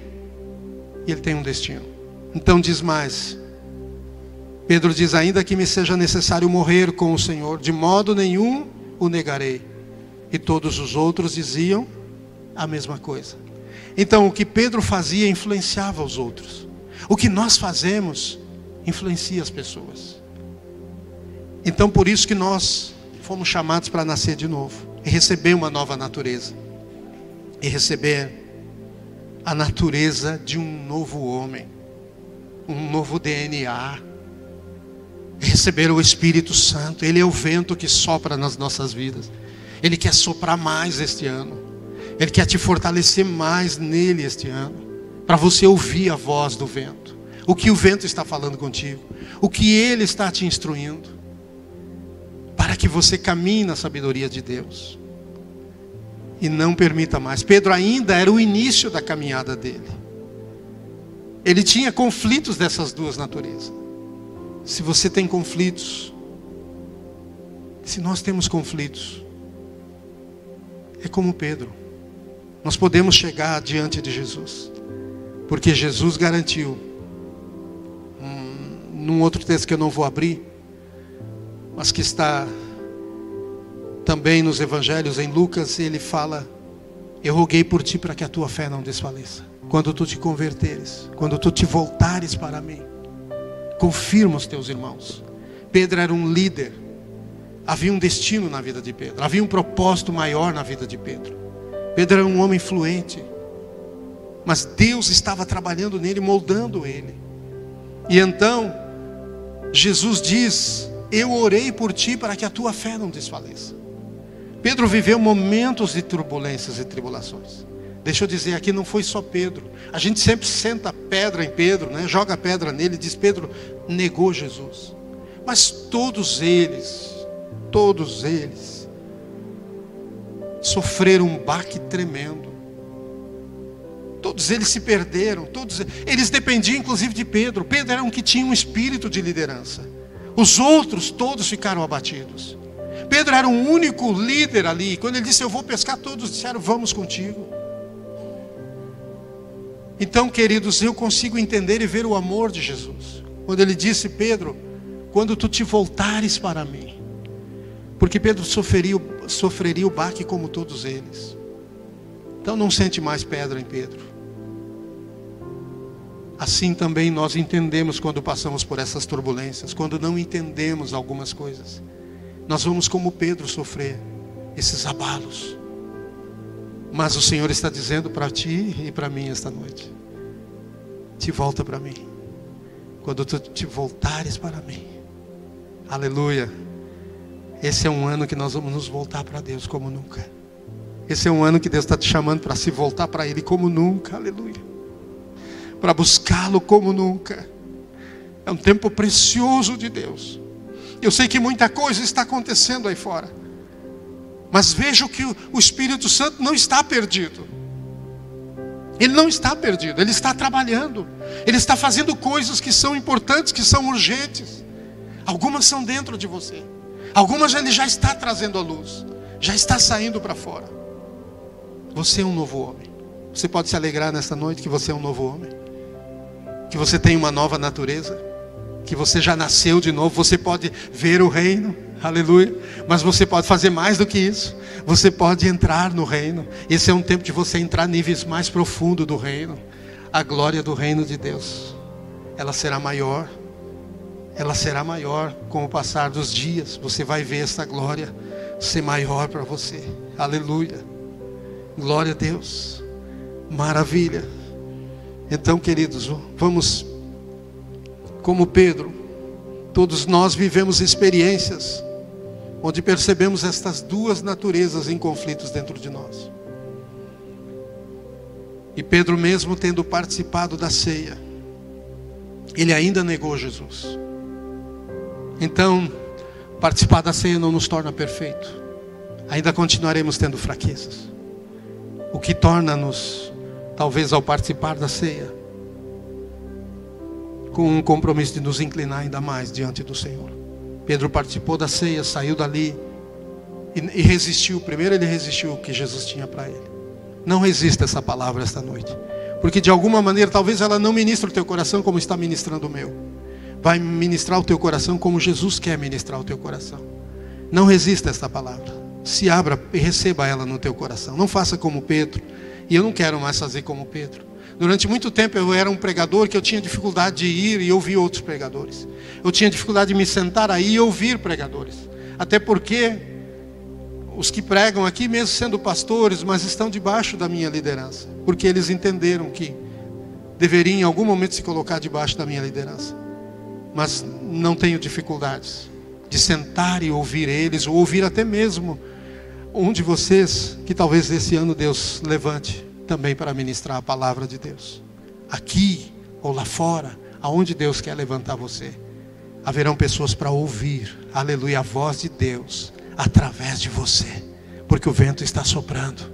[SPEAKER 1] e ele tem um destino. Então diz mais, Pedro diz: ainda que me seja necessário morrer com o Senhor, de modo nenhum o negarei. E todos os outros diziam a mesma coisa. Então o que Pedro fazia influenciava os outros. O que nós fazemos influencia as pessoas. Então por isso que nós fomos chamados para nascer de novo, e receber uma nova natureza, e receber a natureza de um novo homem, um novo DNA, e receber o Espírito Santo. Ele é o vento que sopra nas nossas vidas. Ele quer soprar mais este ano, Ele quer te fortalecer mais nele este ano, para você ouvir a voz do vento, o que o vento está falando contigo, o que ele está te instruindo, para que você caminhe na sabedoria de Deus e não permita mais. Pedro ainda era o início da caminhada dele. Ele tinha conflitos dessas duas naturezas. Se você tem conflitos, se nós temos conflitos, é como Pedro. Nós podemos chegar diante de Jesus, porque Jesus garantiu, num outro texto que eu não vou abrir, mas que está também nos evangelhos, em Lucas, ele fala: eu roguei por ti para que a tua fé não desfaleça. Quando tu te converteres, quando tu te voltares para mim, confirma os teus irmãos. Pedro era um líder. Havia um destino na vida de Pedro, havia um propósito maior na vida de Pedro. Pedro era um homem influente, mas Deus estava trabalhando nele, moldando ele. E então Jesus diz: eu orei por ti para que a tua fé não desfaleça. Pedro viveu momentos de turbulências e tribulações. Deixa eu dizer, aqui não foi só Pedro. A gente sempre senta pedra em Pedro, né? Joga pedra nele, diz Pedro negou Jesus. Mas todos eles sofreram um baque tremendo. Todos eles se perderam, eles dependiam inclusive de Pedro. Pedro era um que tinha um espírito de liderança. Os outros todos ficaram abatidos. Pedro era o único líder ali. Quando ele disse eu vou pescar, todos disseram vamos contigo. Então, queridos, eu consigo entender e ver o amor de Jesus. Quando ele disse, Pedro, quando tu te voltares para mim. Porque Pedro sofreria o baque como todos eles. Então não sente mais pedra em Pedro. Assim também nós entendemos quando passamos por essas turbulências. Quando não entendemos algumas coisas. Nós vamos como Pedro sofrer esses abalos. Mas o Senhor está dizendo para ti e para mim esta noite. Te volta para mim. Quando tu te voltares para mim. Aleluia. Esse é um ano que nós vamos nos voltar para Deus como nunca. Esse é um ano que Deus está te chamando para se voltar para Ele como nunca. Aleluia. Para buscá-lo como nunca. É um tempo precioso de Deus. Eu sei que muita coisa está acontecendo aí fora. Mas vejo que o Espírito Santo não está perdido. Ele não está perdido. Ele está trabalhando. Ele está fazendo coisas que são importantes, que são urgentes. Algumas são dentro de você. Algumas ele já está trazendo à luz. Já está saindo para fora. Você é um novo homem. Você pode se alegrar nesta noite que você é um novo homem. Que você tem uma nova natureza. Que você já nasceu de novo. Você pode ver o reino. Aleluia. Mas você pode fazer mais do que isso. Você pode entrar no reino. Esse é um tempo de você entrar em níveis mais profundos do reino. A glória do reino de Deus, ela será maior. Ela será maior com o passar dos dias. Você vai ver essa glória ser maior para você. Aleluia. Glória a Deus. Maravilha. Então, queridos, vamos, como Pedro, todos nós vivemos experiências onde percebemos estas duas naturezas em conflitos dentro de nós. E Pedro, mesmo tendo participado da ceia, ele ainda negou Jesus. Então, participar da ceia não nos torna perfeito. Ainda continuaremos tendo fraquezas. O que torna-nos, talvez ao participar da ceia, com um compromisso de nos inclinar ainda mais diante do Senhor. Pedro participou da ceia, saiu dali e resistiu. Primeiro ele resistiu o que Jesus tinha para ele. Não resista essa palavra esta noite. Porque de alguma maneira, talvez ela não ministre o teu coração como está ministrando o meu. Vai ministrar o teu coração como Jesus quer ministrar o teu coração. Não resista a esta palavra. Se abra e receba ela no teu coração. Não faça como Pedro. E eu não quero mais fazer como Pedro. Durante muito tempo eu era um pregador que eu tinha dificuldade de ir e ouvir outros pregadores. Eu tinha dificuldade de me sentar aí e ouvir pregadores. Até porque os que pregam aqui, mesmo sendo pastores, mas estão debaixo da minha liderança. Porque eles entenderam que deveriam em algum momento se colocar debaixo da minha liderança. Mas não tenho dificuldades de sentar e ouvir eles, ou ouvir até mesmo um de vocês, que talvez esse ano Deus levante também para ministrar a palavra de Deus. Aqui ou lá fora, aonde Deus quer levantar você, haverão pessoas para ouvir, aleluia, a voz de Deus através de você, porque o vento está soprando.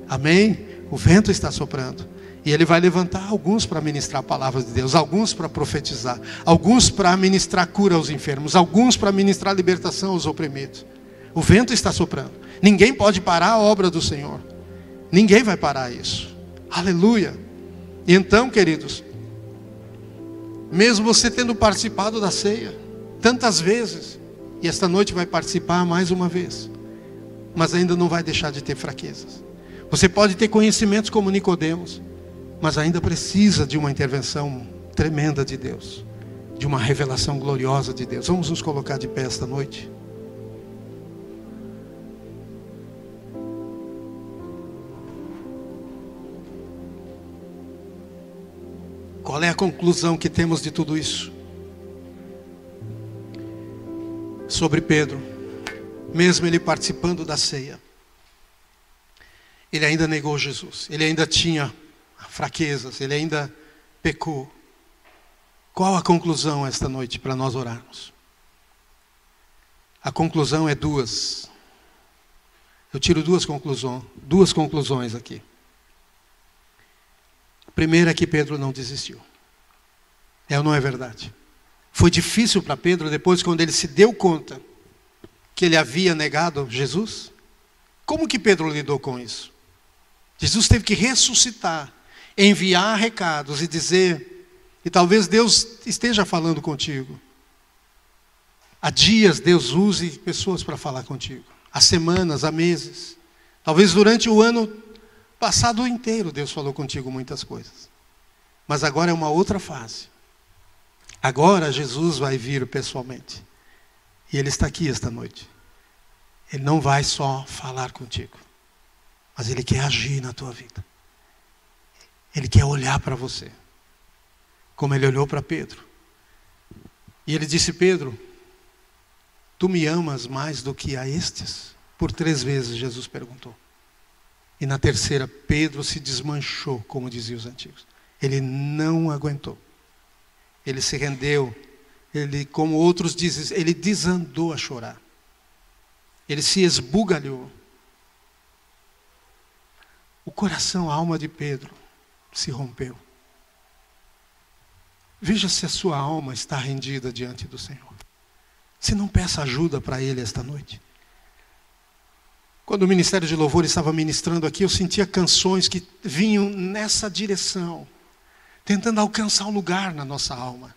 [SPEAKER 1] Amém? O vento está soprando. E Ele vai levantar alguns para ministrar a palavra de Deus, alguns para profetizar, alguns para ministrar cura aos enfermos, alguns para ministrar libertação aos oprimidos. O vento está soprando. Ninguém pode parar a obra do Senhor. Ninguém vai parar isso. Aleluia. E então, queridos, mesmo você tendo participado da ceia tantas vezes, e esta noite vai participar mais uma vez, mas ainda não vai deixar de ter fraquezas. Você pode ter conhecimentos como Nicodemos, mas ainda precisa de uma intervenção tremenda de Deus, de uma revelação gloriosa de Deus. Vamos nos colocar de pé esta noite. Qual é a conclusão que temos de tudo isso? Sobre Pedro, mesmo ele participando da ceia, ele ainda negou Jesus, ele ainda tinha fraquezas, ele ainda pecou. Qual a conclusão esta noite para nós orarmos? A conclusão é duas. Eu tiro duas conclusões aqui. A primeira é que Pedro não desistiu. É ou não é verdade? Foi difícil para Pedro depois, quando ele se deu conta que ele havia negado Jesus? Como que Pedro lidou com isso? Jesus teve que ressuscitar, enviar recados e dizer, e talvez Deus esteja falando contigo. Há dias Deus use pessoas para falar contigo. Há semanas, há meses. Talvez durante o ano passado inteiro Deus falou contigo muitas coisas. Mas agora é uma outra fase. Agora Jesus vai vir pessoalmente. E Ele está aqui esta noite. Ele não vai só falar contigo, mas Ele quer agir na tua vida. Ele quer olhar para você, como Ele olhou para Pedro. E Ele disse: Pedro, tu me amas mais do que a estes? Por 3 vezes Jesus perguntou. E na terceira, Pedro se desmanchou, como diziam os antigos. Ele não aguentou. Ele se rendeu. Ele, como outros dizem, ele desandou a chorar. Ele se esbugalhou. O coração, a alma de Pedro se rompeu. Veja se a sua alma está rendida diante do Senhor. Se não, peça ajuda para Ele esta noite. Quando o Ministério de Louvor estava ministrando aqui, eu sentia canções que vinham nessa direção, tentando alcançar um lugar na nossa alma.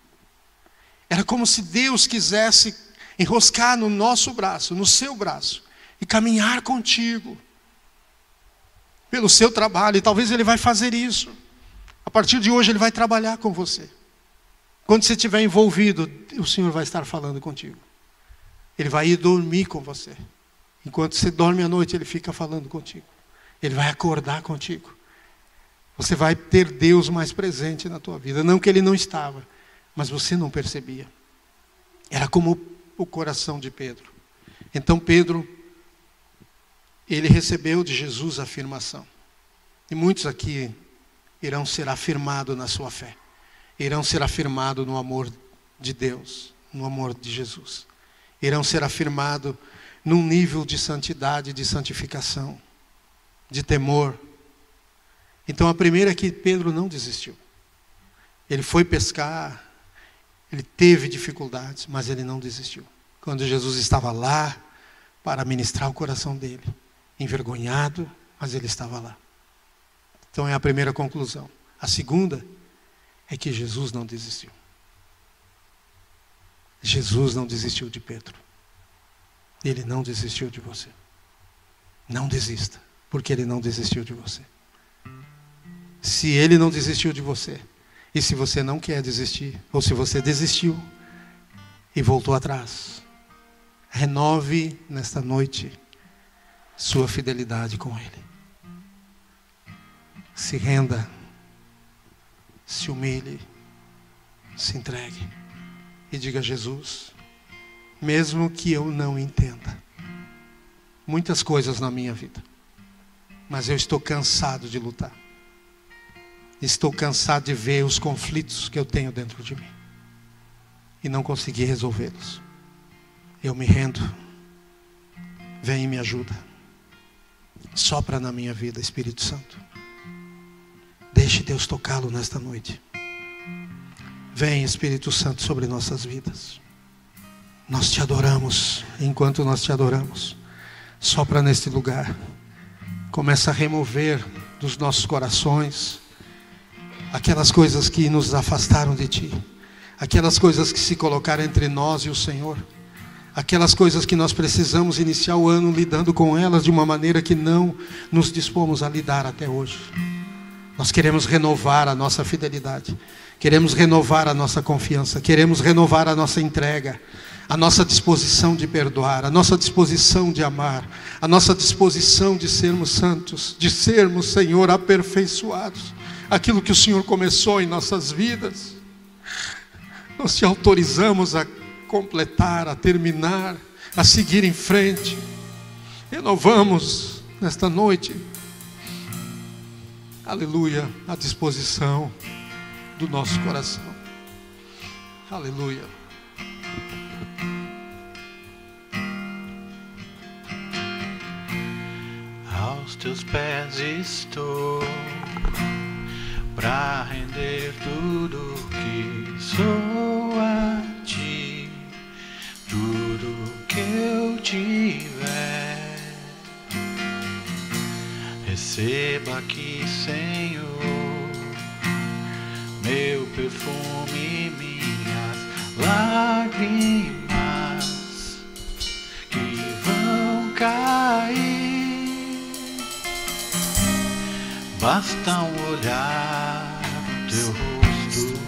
[SPEAKER 1] Era como se Deus quisesse enroscar no nosso braço, no seu braço, e caminhar contigo, pelo seu trabalho. E talvez Ele vai fazer isso. A partir de hoje Ele vai trabalhar com você. Quando você estiver envolvido, o Senhor vai estar falando contigo. Ele vai ir dormir com você. Enquanto você dorme à noite, Ele fica falando contigo. Ele vai acordar contigo. Você vai ter Deus mais presente na tua vida. Não que Ele não estava, mas você não percebia. Era como o coração de Pedro. Então Pedro, ele recebeu de Jesus a afirmação. E muitos aqui irão ser afirmados na sua fé. Irão ser afirmados no amor de Deus, no amor de Jesus. Irão ser afirmados num nível de santidade, de santificação, de temor. Então a primeira é que Pedro não desistiu. Ele foi pescar, ele teve dificuldades, mas ele não desistiu. Quando Jesus estava lá para ministrar o coração dele, envergonhado, mas ele estava lá. Então é a primeira conclusão. A segunda é que Jesus não desistiu. Jesus não desistiu de Pedro. Ele não desistiu de você. Não desista, porque Ele não desistiu de você. Se Ele não desistiu de você, e se você não quer desistir, ou se você desistiu e voltou atrás, renove nesta noite sua fidelidade com Ele. Se renda, se humilhe, se entregue e diga: Jesus, mesmo que eu não entenda muitas coisas na minha vida, mas eu estou cansado de lutar. Estou cansado de ver os conflitos que eu tenho dentro de mim e não conseguir resolvê-los. Eu me rendo. Vem e me ajuda. Sopra na minha vida, Espírito Santo. Deixe Deus tocá-lo nesta noite. Vem, Espírito Santo, sobre nossas vidas. Nós te adoramos. Enquanto nós te adoramos, sopra neste lugar. Começa a remover dos nossos corações aquelas coisas que nos afastaram de Ti, aquelas coisas que se colocaram entre nós e o Senhor, aquelas coisas que nós precisamos iniciar o ano lidando com elas de uma maneira que não nos dispomos a lidar até hoje. Nós queremos renovar a nossa fidelidade, queremos renovar a nossa confiança, queremos renovar a nossa entrega, a nossa disposição de perdoar, a nossa disposição de amar, a nossa disposição de sermos santos, de sermos, Senhor, aperfeiçoados. Aquilo que o Senhor começou em nossas vidas, nós te autorizamos a completar, a terminar, a seguir em frente. Renovamos nesta noite aleluia, à disposição do nosso coração. Aleluia.
[SPEAKER 2] Aos teus pés estou, pra render tudo que sou a ti, tudo que eu tiver. Receba aqui, Senhor, meu perfume, minhas lágrimas que vão cair. Basta um olhar no teu rosto,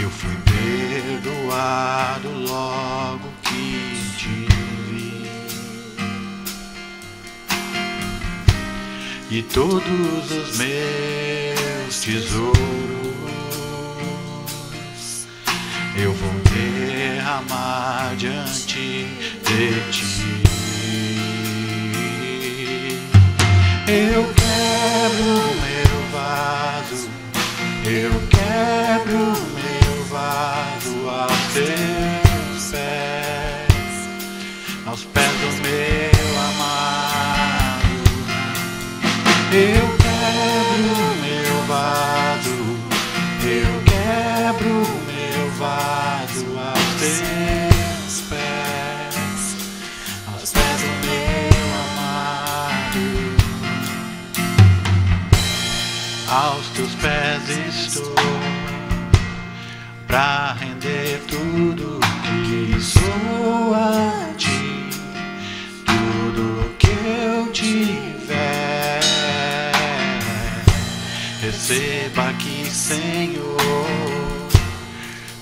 [SPEAKER 2] eu fui perdoado logo que te vi. E todos os meus tesouros eu vou derramar diante de ti. Eu quebro meu vaso, eu quebro meu vaso aos teus pés, aos pés do meu amado. Eu quebro meu vaso, eu quebro meu vaso aos teus pés, aos pés do meu amado. Aos teus pés estou, pra render tudo que sou a ti, tudo que eu tiver. Receba aqui, Senhor,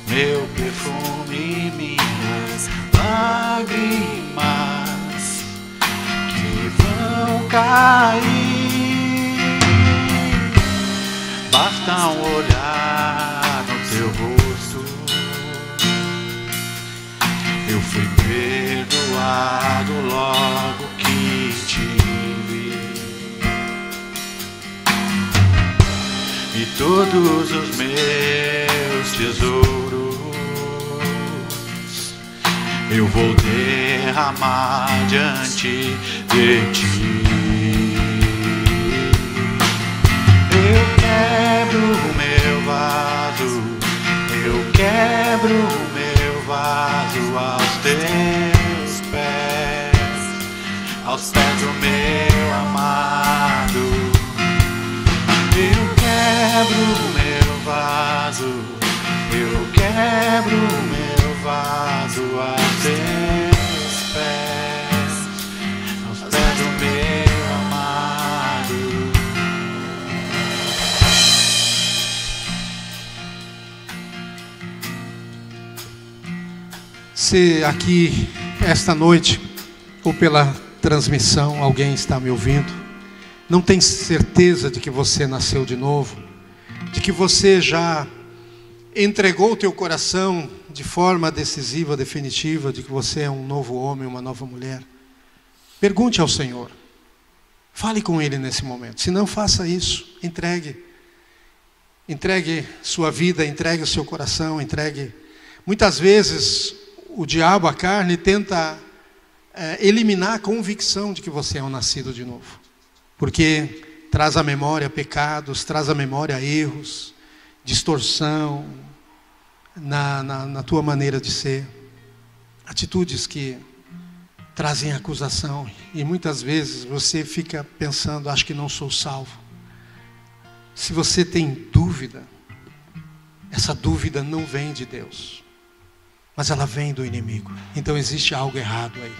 [SPEAKER 2] meu perfume, minhas lágrimas que vão cair. Basta um olhar no teu rosto, eu fui perdoado logo que te vi. E todos os meus tesouros eu vou derramar diante de ti. Eu quebro o meu vaso, eu quebro o meu vaso aos teus pés, aos pés do meu amado. Eu quebro o meu vaso, eu quebro o meu vaso aos teus pés, aos pés do meu amado.
[SPEAKER 1] Se aqui, esta noite, ou pela transmissão, alguém está me ouvindo, não tem certeza de que você nasceu de novo, de que você já entregou o teu coração de forma decisiva, definitiva, de que você é um novo homem, uma nova mulher, pergunte ao Senhor, fale com Ele nesse momento. Se não, faça isso, entregue sua vida, entregue o seu coração, entregue. Muitas vezes o diabo, a carne, tenta eliminar a convicção de que você é um nascido de novo, porque traz à memória pecados, traz à memória erros, distorção na tua maneira de ser, atitudes que trazem acusação, e muitas vezes você fica pensando, acho que não sou salvo. Se você tem dúvida, essa dúvida não vem de Deus, mas ela vem do inimigo. Então existe algo errado aí.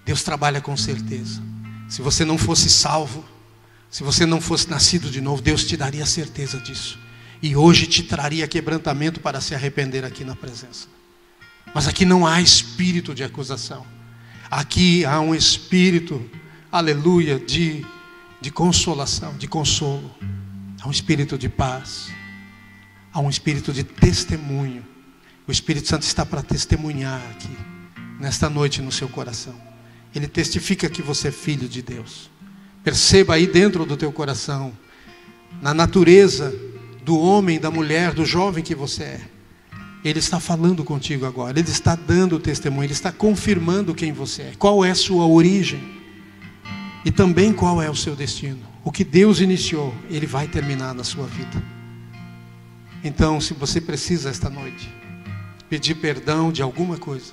[SPEAKER 1] Deus trabalha com certeza. Se você não fosse salvo, se você não fosse nascido de novo, Deus te daria certeza disso. E hoje te traria quebrantamento para se arrepender aqui na presença. Mas aqui não há espírito de acusação. Aqui há um espírito, aleluia, de consolação, de consolo. Há um espírito de paz. Há um espírito de testemunho. O Espírito Santo está para testemunhar aqui, nesta noite no seu coração. Ele testifica que você é filho de Deus. Perceba aí dentro do teu coração, na natureza do homem, da mulher, do jovem que você é. Ele está falando contigo agora, Ele está dando testemunho, Ele está confirmando quem você é, qual é a sua origem e também qual é o seu destino. O que Deus iniciou, Ele vai terminar na sua vida. Então, se você precisa esta noite pedir perdão de alguma coisa,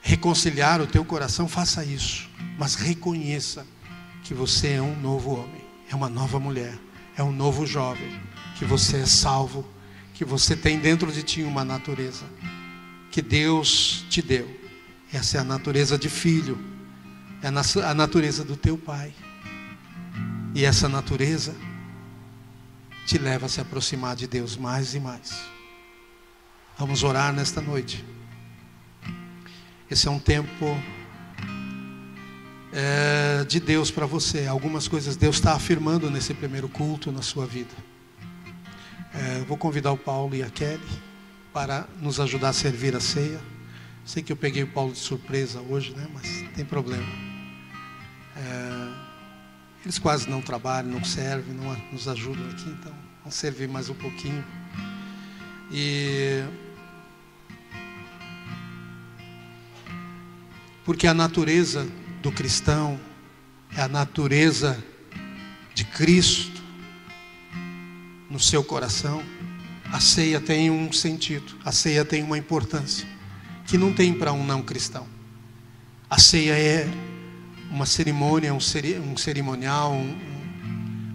[SPEAKER 1] reconciliar o teu coração, faça isso, mas reconheça que você é um novo homem, é uma nova mulher, é um novo jovem, que você é salvo, que você tem dentro de ti uma natureza que Deus te deu. Essa é a natureza de filho, é a natureza do teu pai. E essa natureza te leva a se aproximar de Deus mais e mais. Vamos orar nesta noite. Esse é um tempo de Deus para você. Algumas coisas Deus está afirmando nesse primeiro culto na sua vida. Vou convidar o Paulo e a Kelly para nos ajudar a servir a ceia. Sei que eu peguei o Paulo de surpresa hoje, né? Mas não tem problema. Eles quase não trabalham, não servem, não nos ajudam aqui, então vamos servir mais um pouquinho. Porque a natureza do cristão é a natureza de Cristo no seu coração. A ceia tem um sentido, a ceia tem uma importância que não tem para um não cristão. A ceia é uma cerimônia, um cerimonial,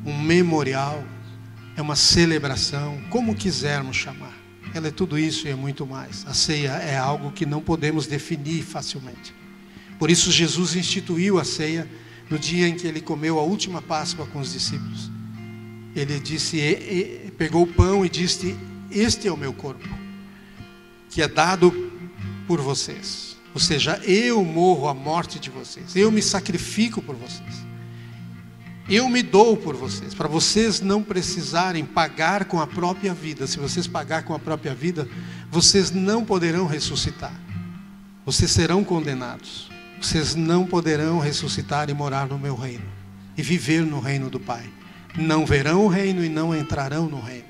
[SPEAKER 1] um memorial, é uma celebração, como quisermos chamar. Ela é tudo isso e é muito mais. A ceia é algo que não podemos definir facilmente. Por isso Jesus instituiu a ceia no dia em que Ele comeu a última Páscoa com os discípulos. Ele disse, pegou o pão e disse: este é o meu corpo, que é dado por vocês. Ou seja, eu morro a morte de vocês, eu me sacrifico por vocês, eu me dou por vocês, para vocês não precisarem pagar com a própria vida. Se vocês pagar com a própria vida, vocês não poderão ressuscitar, vocês serão condenados. Vocês não poderão ressuscitar e morar no meu reino e viver no reino do Pai. Não verão o reino e não entrarão no reino.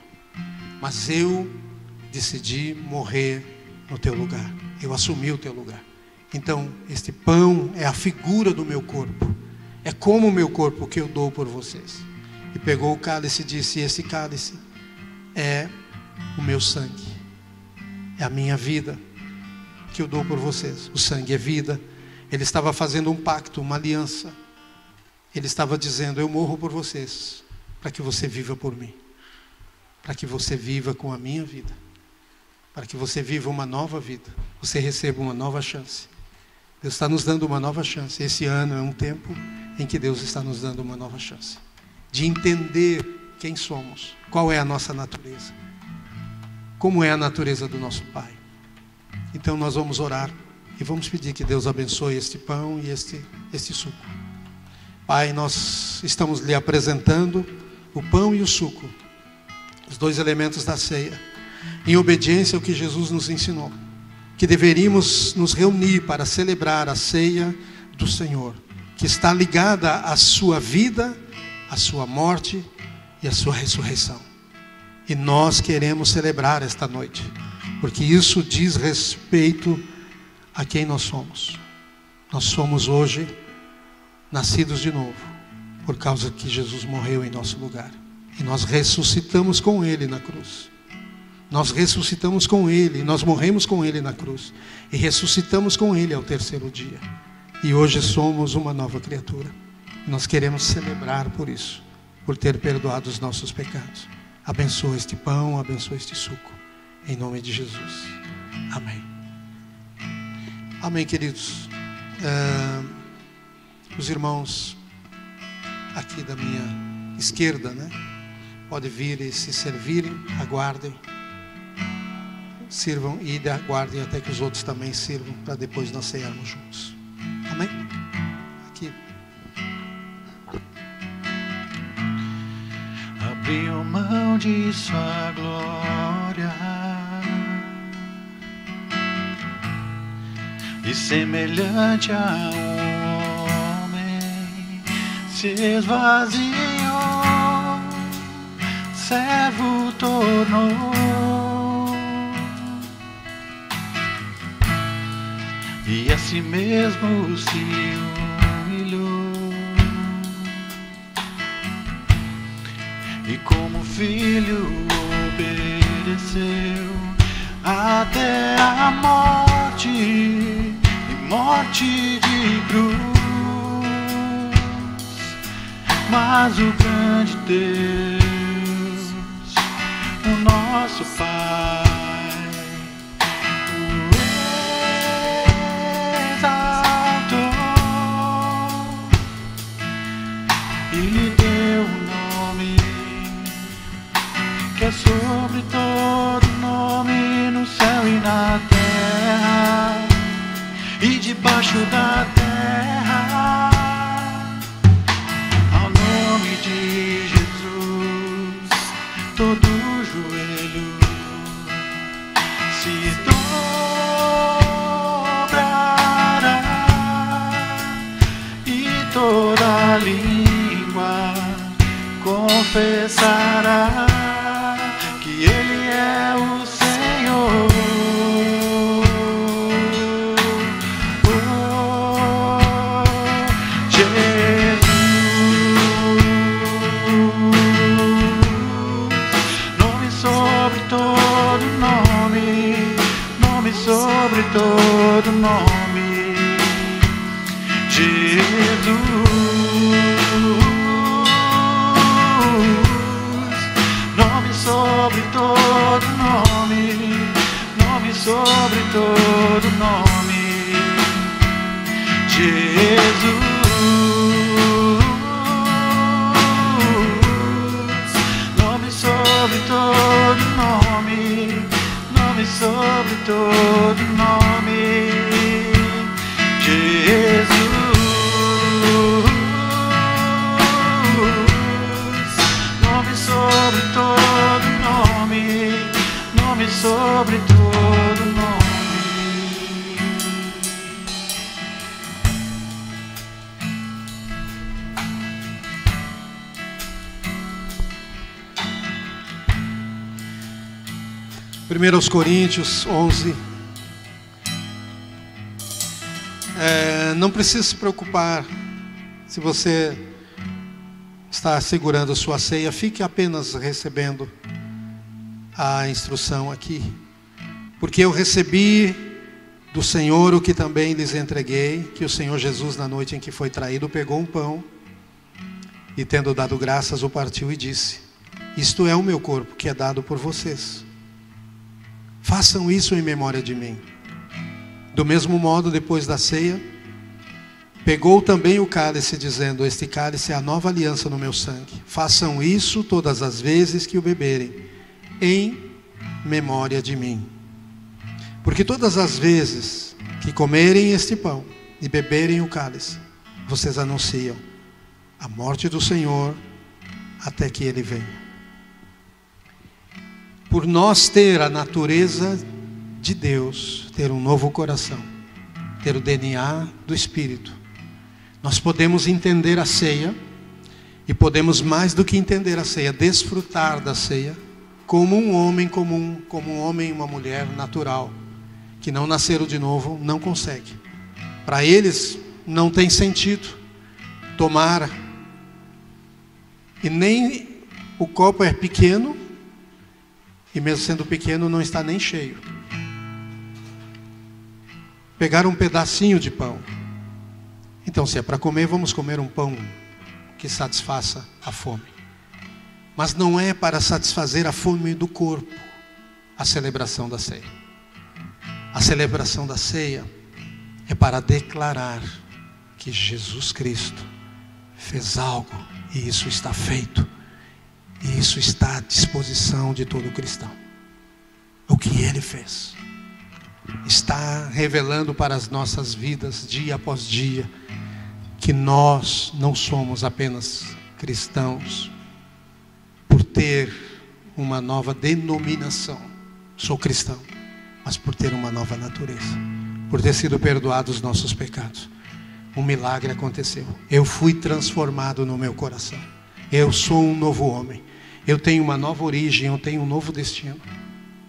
[SPEAKER 1] Mas eu decidi morrer no teu lugar. Eu assumi o teu lugar. Então, este pão é a figura do meu corpo. É como o meu corpo que eu dou por vocês. E pegou o cálice e disse: esse cálice é o meu sangue. É a minha vida que eu dou por vocês. O sangue é vida. Ele estava fazendo um pacto, uma aliança. Ele estava dizendo: eu morro por vocês, para que você viva por mim, para que você viva com a minha vida, para que você viva uma nova vida, você receba uma nova chance. Deus está nos dando uma nova chance. Esse ano é um tempo em que Deus está nos dando uma nova chance de entender quem somos, qual é a nossa natureza, como é a natureza do nosso Pai. Então nós vamos orar e vamos pedir que Deus abençoe este pão e este suco. Pai, nós estamos lhe apresentando o pão e o suco, os dois elementos da ceia, em obediência ao que Jesus nos ensinou, que deveríamos nos reunir para celebrar a ceia do Senhor, que está ligada à sua vida, à sua morte e à sua ressurreição. E nós queremos celebrar esta noite, porque isso diz respeito a quem nós somos. Nós somos hoje nascidos de novo, por causa que Jesus morreu em nosso lugar. E nós ressuscitamos com Ele na cruz. Nós ressuscitamos com Ele, nós morremos com Ele na cruz. E ressuscitamos com Ele ao terceiro dia. E hoje somos uma nova criatura. Nós queremos celebrar por isso, por ter perdoado os nossos pecados. Abençoa este pão, abençoa este suco. Em nome de Jesus. Amém. Amém, queridos. Os irmãos aqui da minha esquerda, né? Podem vir e se servirem, aguardem. Sirvam e aguardem até que os outros também sirvam, para depois nós cearmos juntos. Amém? Aqui.
[SPEAKER 2] Abriu mão de sua glória e semelhante a um homem se esvaziou, servo tornou, e a si mesmo se humilhou, e como filho obedeceu até a morte, e morte de cruz. Mas o grande Deus, o nosso Pai, o exaltou e lhe deu um nome que é sobre todo nome, no céu e na terra e debaixo da terra. Ao nome de Jesus, todo joelho se dobrará e toda língua confessará que Ele é o Senhor. Sobre todo nome, Jesus, nome sobre todo nome, nome sobre todo nome, Jesus, nome sobre todo nome, nome sobre todo nome, Jesus, nome sobre todo nome, nome sobre todo nome.
[SPEAKER 1] Primeiro aos Coríntios 11. Não precisa se preocupar se você está segurando a sua ceia, fique apenas recebendo a instrução aqui. Porque eu recebi do Senhor o que também lhes entreguei, que o Senhor Jesus, na noite em que foi traído, pegou um pão e, tendo dado graças, o partiu e disse: isto é o meu corpo, que é dado por vocês. Façam isso em memória de mim. Do mesmo modo, depois da ceia, pegou também o cálice, dizendo: este cálice é a nova aliança no meu sangue. Façam isso todas as vezes que o beberem, em memória de mim. Porque todas as vezes que comerem este pão e beberem o cálice, vocês anunciam a morte do Senhor até que Ele venha. Por nós ter a natureza de Deus, ter um novo coração, ter o DNA do Espírito, nós podemos entender a ceia, e podemos, mais do que entender a ceia, desfrutar da ceia como um homem comum, como um homem e uma mulher natural, que não nasceram de novo, não consegue. Para eles não tem sentido tomar, e nem o copo é pequeno, e mesmo sendo pequeno não está nem cheio. Pegar um pedacinho de pão. Então, se é para comer, vamos comer um pão que satisfaça a fome. Mas não é para satisfazer a fome do corpo a celebração da ceia. A celebração da ceia é para declarar que Jesus Cristo fez algo, e isso está feito. E isso está à disposição de todo cristão. O que Ele fez está revelando para as nossas vidas, dia após dia, que nós não somos apenas cristãos por ter uma nova denominação. Sou cristão, mas por ter uma nova natureza, por ter sido perdoados os nossos pecados. um milagre aconteceu. Eu fui transformado no meu coração. Eu sou um novo homem. Eu tenho uma nova origem, eu tenho um novo destino.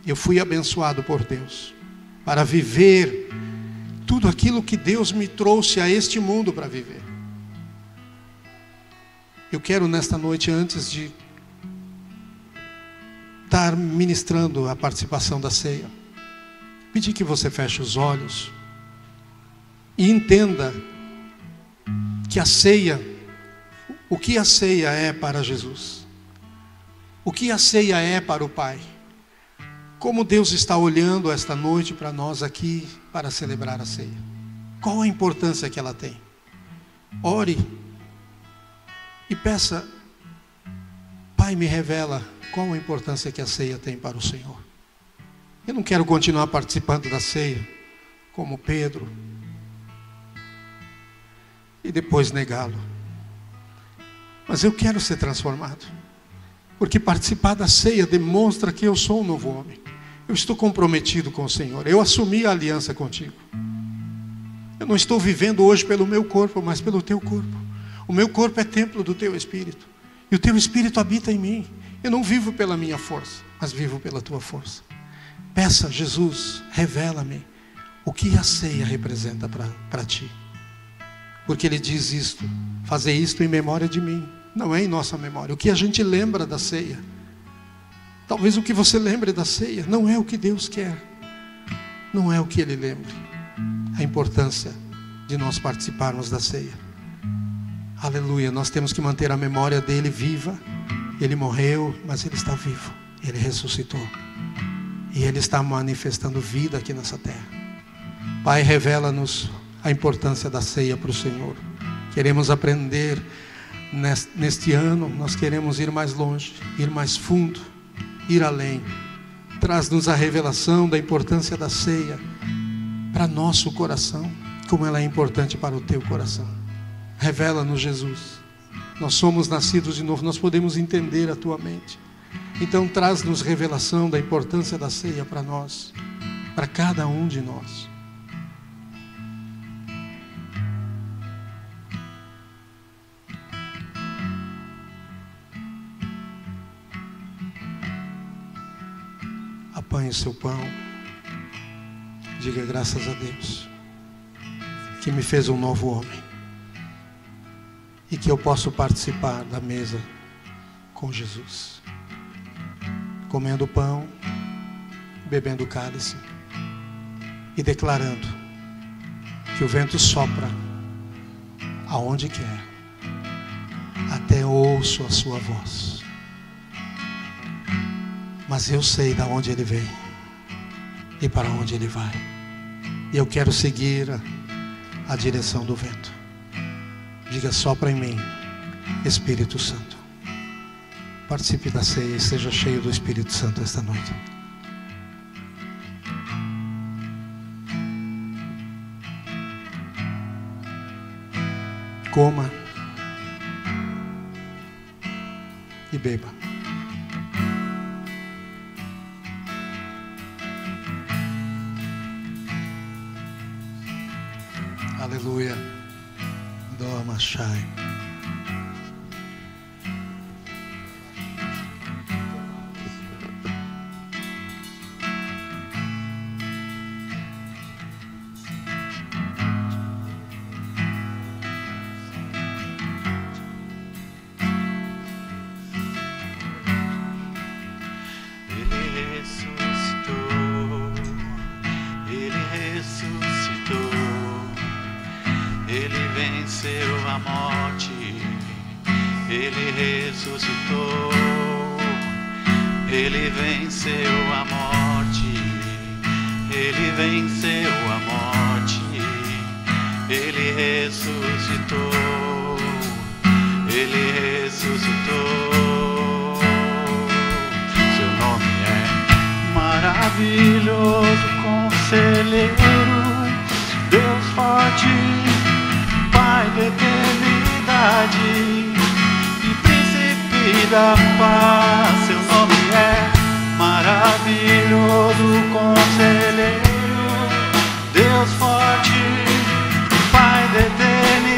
[SPEAKER 1] Eu fui abençoado por Deus para viver tudo aquilo que Deus me trouxe a este mundo para viver. Eu quero nesta noite, antes de estar ministrando a participação da ceia, pedir que você feche os olhos e entenda que a ceia, o que a ceia é para Jesus, o que a ceia é para o Pai, como Deus está olhando esta noite para nós aqui para celebrar a ceia, qual a importância que ela tem. Ore e peça: Pai, me revela qual a importância que a ceia tem para o Senhor. Eu não quero continuar participando da ceia como Pedro e depois negá-lo, mas eu quero ser transformado, porque participar da ceia demonstra que eu sou um novo homem. Eu estou comprometido com o Senhor, eu assumi a aliança contigo. Eu não estou vivendo hoje pelo meu corpo, mas pelo teu corpo. O meu corpo é templo do teu Espírito, e o teu Espírito habita em mim. Eu não vivo pela minha força, mas vivo pela tua força. Peça: Jesus, revela-me o que a ceia representa para ti. Porque Ele diz isto: fazer isto em memória de mim. Não é em nossa memória. O que a gente lembra da ceia, talvez o que você lembre da ceia, não é o que Deus quer. Não é o que Ele lembre. A importância de nós participarmos da ceia. Aleluia, nós temos que manter a memória dEle viva. Ele morreu, mas Ele está vivo. Ele ressuscitou. E Ele está manifestando vida aqui nessa terra. Pai, revela-nos a importância da ceia para o Senhor. Queremos aprender neste ano. Nós queremos ir mais longe, ir mais fundo, ir além. Traz-nos a revelação da importância da ceia para nosso coração, como ela é importante para o teu coração. Revela-nos, Jesus. Nós somos nascidos de novo, nós podemos entender a tua mente. Então traz-nos revelação da importância da ceia para nós, para cada um de nós. Apanhe o seu pão, diga graças a Deus que me fez um novo homem e que eu posso participar da mesa com Jesus, comendo o pão, bebendo o cálice e declarando que o vento sopra aonde quer, até ouço a sua voz, mas eu sei de onde ele vem e para onde ele vai, e eu quero seguir a direção do vento. Diga: sopra em mim, Espírito Santo. Participe da ceia e seja cheio do Espírito Santo esta noite. Coma e beba. Aleluia. Doma Shai.
[SPEAKER 2] Deus forte, Pai da eternidade,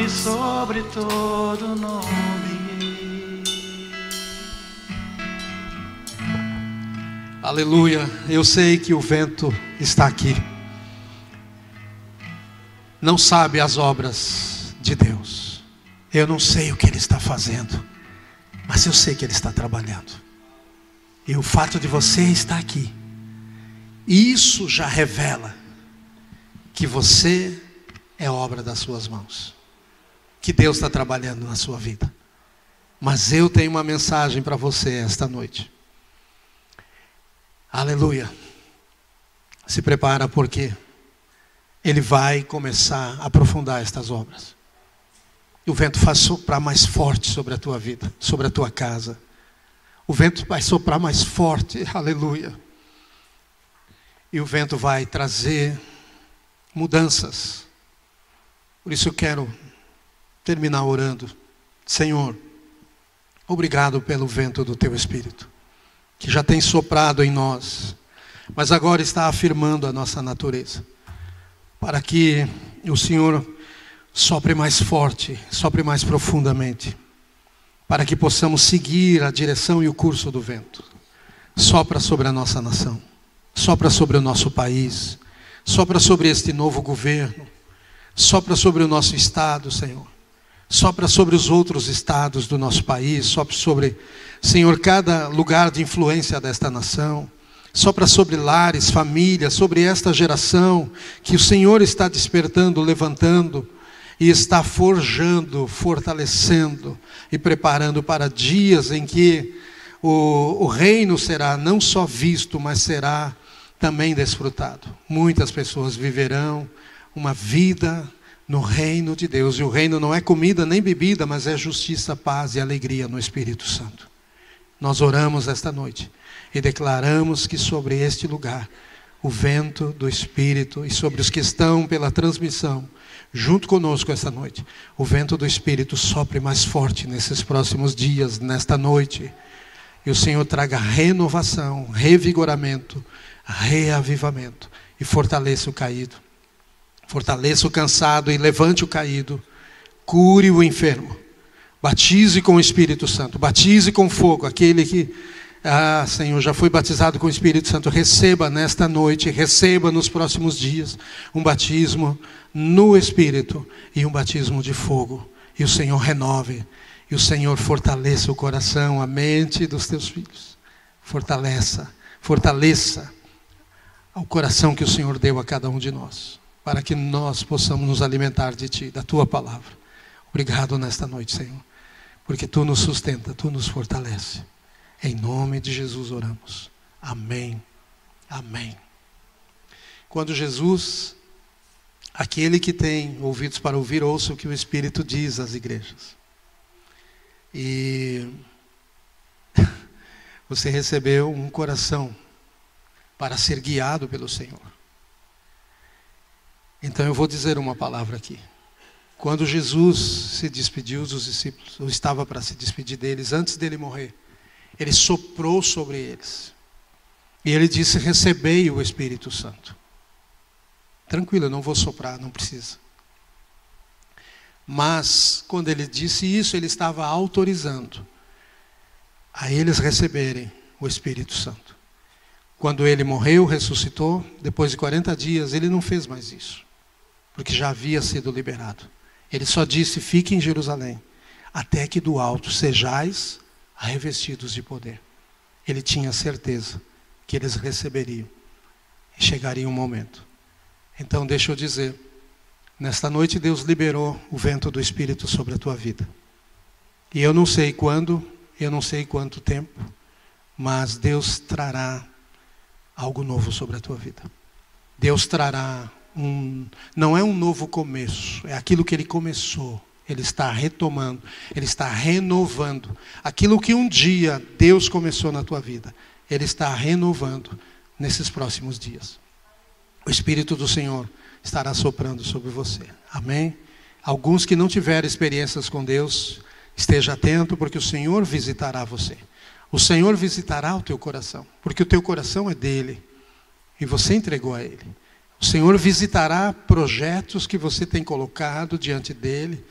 [SPEAKER 2] nome sobre todo nome.
[SPEAKER 1] Aleluia. Eu sei que o vento está aqui. Não sabe as obras de Deus. Eu não sei o que Ele está fazendo, mas eu sei que Ele está trabalhando. E o fato de você estar aqui, isso já revela que você é obra das suas mãos, que Deus está trabalhando na sua vida. Mas eu tenho uma mensagem para você esta noite. Aleluia. Se prepara, porque Ele vai começar a aprofundar estas obras. E o vento vai soprar mais forte sobre a tua vida, sobre a tua casa. O vento vai soprar mais forte, aleluia. E o vento vai trazer mudanças. Por isso eu quero terminar orando. Senhor, obrigado pelo vento do Teu Espírito, que já tem soprado em nós, mas agora está afirmando a nossa natureza, para que o Senhor sopre mais forte, sopre mais profundamente, para que possamos seguir a direção e o curso do vento. Sopra sobre a nossa nação, sopra sobre o nosso país, sopra sobre este novo governo, sopra sobre o nosso estado, Senhor. Sopra sobre os outros estados do nosso país, sopra sobre, Senhor, cada lugar de influência desta nação. Sopra sobre lares, famílias, sobre esta geração que o Senhor está despertando, levantando e está forjando, fortalecendo e preparando para dias em que o reino será não só visto, mas será também desfrutado. Muitas pessoas viverão uma vida no reino de Deus. E o reino não é comida nem bebida, mas é justiça, paz e alegria no Espírito Santo. Nós oramos esta noite e declaramos que sobre este lugar, o vento do Espírito, e sobre os que estão pela transmissão, junto conosco esta noite, o vento do Espírito sopre mais forte nesses próximos dias, nesta noite. E o Senhor traga renovação, revigoramento, reavivamento, e fortaleça o caído. Fortaleça o cansado e levante o caído. Cure o enfermo. Batize com o Espírito Santo. Batize com fogo. Aquele que, Senhor, já foi batizado com o Espírito Santo, receba nesta noite, receba nos próximos dias um batismo no Espírito e um batismo de fogo. E o Senhor renove. E o Senhor fortaleça o coração, a mente dos teus filhos. Fortaleça o coração que o Senhor deu a cada um de nós, para que nós possamos nos alimentar de Ti, da Tua palavra. Obrigado nesta noite, Senhor, porque Tu nos sustenta, Tu nos fortalece. Em nome de Jesus oramos. Amém. Amém. Quando Jesus, aquele que tem ouvidos para ouvir, ouça o que o Espírito diz às igrejas. E você recebeu um coração para ser guiado pelo Senhor. Então eu vou dizer uma palavra aqui. Quando Jesus se despediu dos discípulos, ou estava para se despedir deles, antes dele morrer, Ele soprou sobre eles. E Ele disse: recebei o Espírito Santo. Tranquilo, eu não vou soprar, não precisa. Mas, quando Ele disse isso, Ele estava autorizando a eles receberem o Espírito Santo. Quando Ele morreu, ressuscitou, depois de 40 dias, Ele não fez mais isso, porque já havia sido liberado. Ele só disse: fiquem em Jerusalém, até que do alto sejais revestidos de poder. Ele tinha certeza que eles receberiam e chegaria um momento. Então deixa eu dizer, nesta noite Deus liberou o vento do Espírito sobre a tua vida. E eu não sei quando, eu não sei quanto tempo, mas Deus trará algo novo sobre a tua vida. Deus trará não é um novo começo, é aquilo que Ele começou. Ele está retomando, Ele está renovando. Aquilo que um dia Deus começou na tua vida, Ele está renovando nesses próximos dias. O Espírito do Senhor estará soprando sobre você. Amém? Alguns que não tiveram experiências com Deus, esteja atento, porque o Senhor visitará você. O Senhor visitará o teu coração, porque o teu coração é dele e você entregou a Ele. O Senhor visitará projetos que você tem colocado diante dele.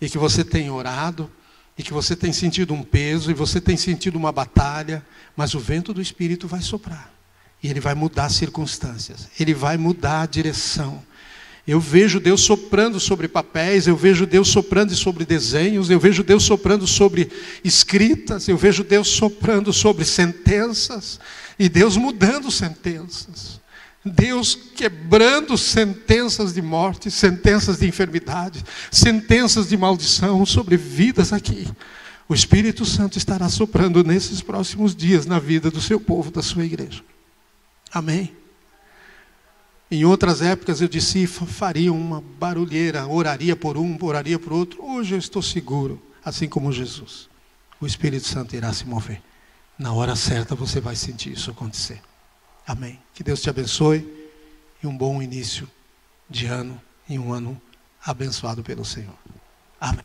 [SPEAKER 1] e que você tem orado, e que você tem sentido um peso, e você tem sentido uma batalha, mas o vento do Espírito vai soprar, e ele vai mudar as circunstâncias, ele vai mudar a direção. Eu vejo Deus soprando sobre papéis, eu vejo Deus soprando sobre desenhos, eu vejo Deus soprando sobre escritas, eu vejo Deus soprando sobre sentenças, e Deus mudando sentenças. Deus quebrando sentenças de morte, sentenças de enfermidade, sentenças de maldição sobre vidas aqui. O Espírito Santo estará soprando nesses próximos dias na vida do seu povo, da sua igreja. Amém? Em outras épocas eu disse, faria uma barulheira, oraria por um, oraria por outro. Hoje eu estou seguro, assim como Jesus. O Espírito Santo irá se mover. Na hora certa você vai sentir isso acontecer. Amém. Que Deus te abençoe e um bom início de ano, e um ano abençoado pelo Senhor. Amém.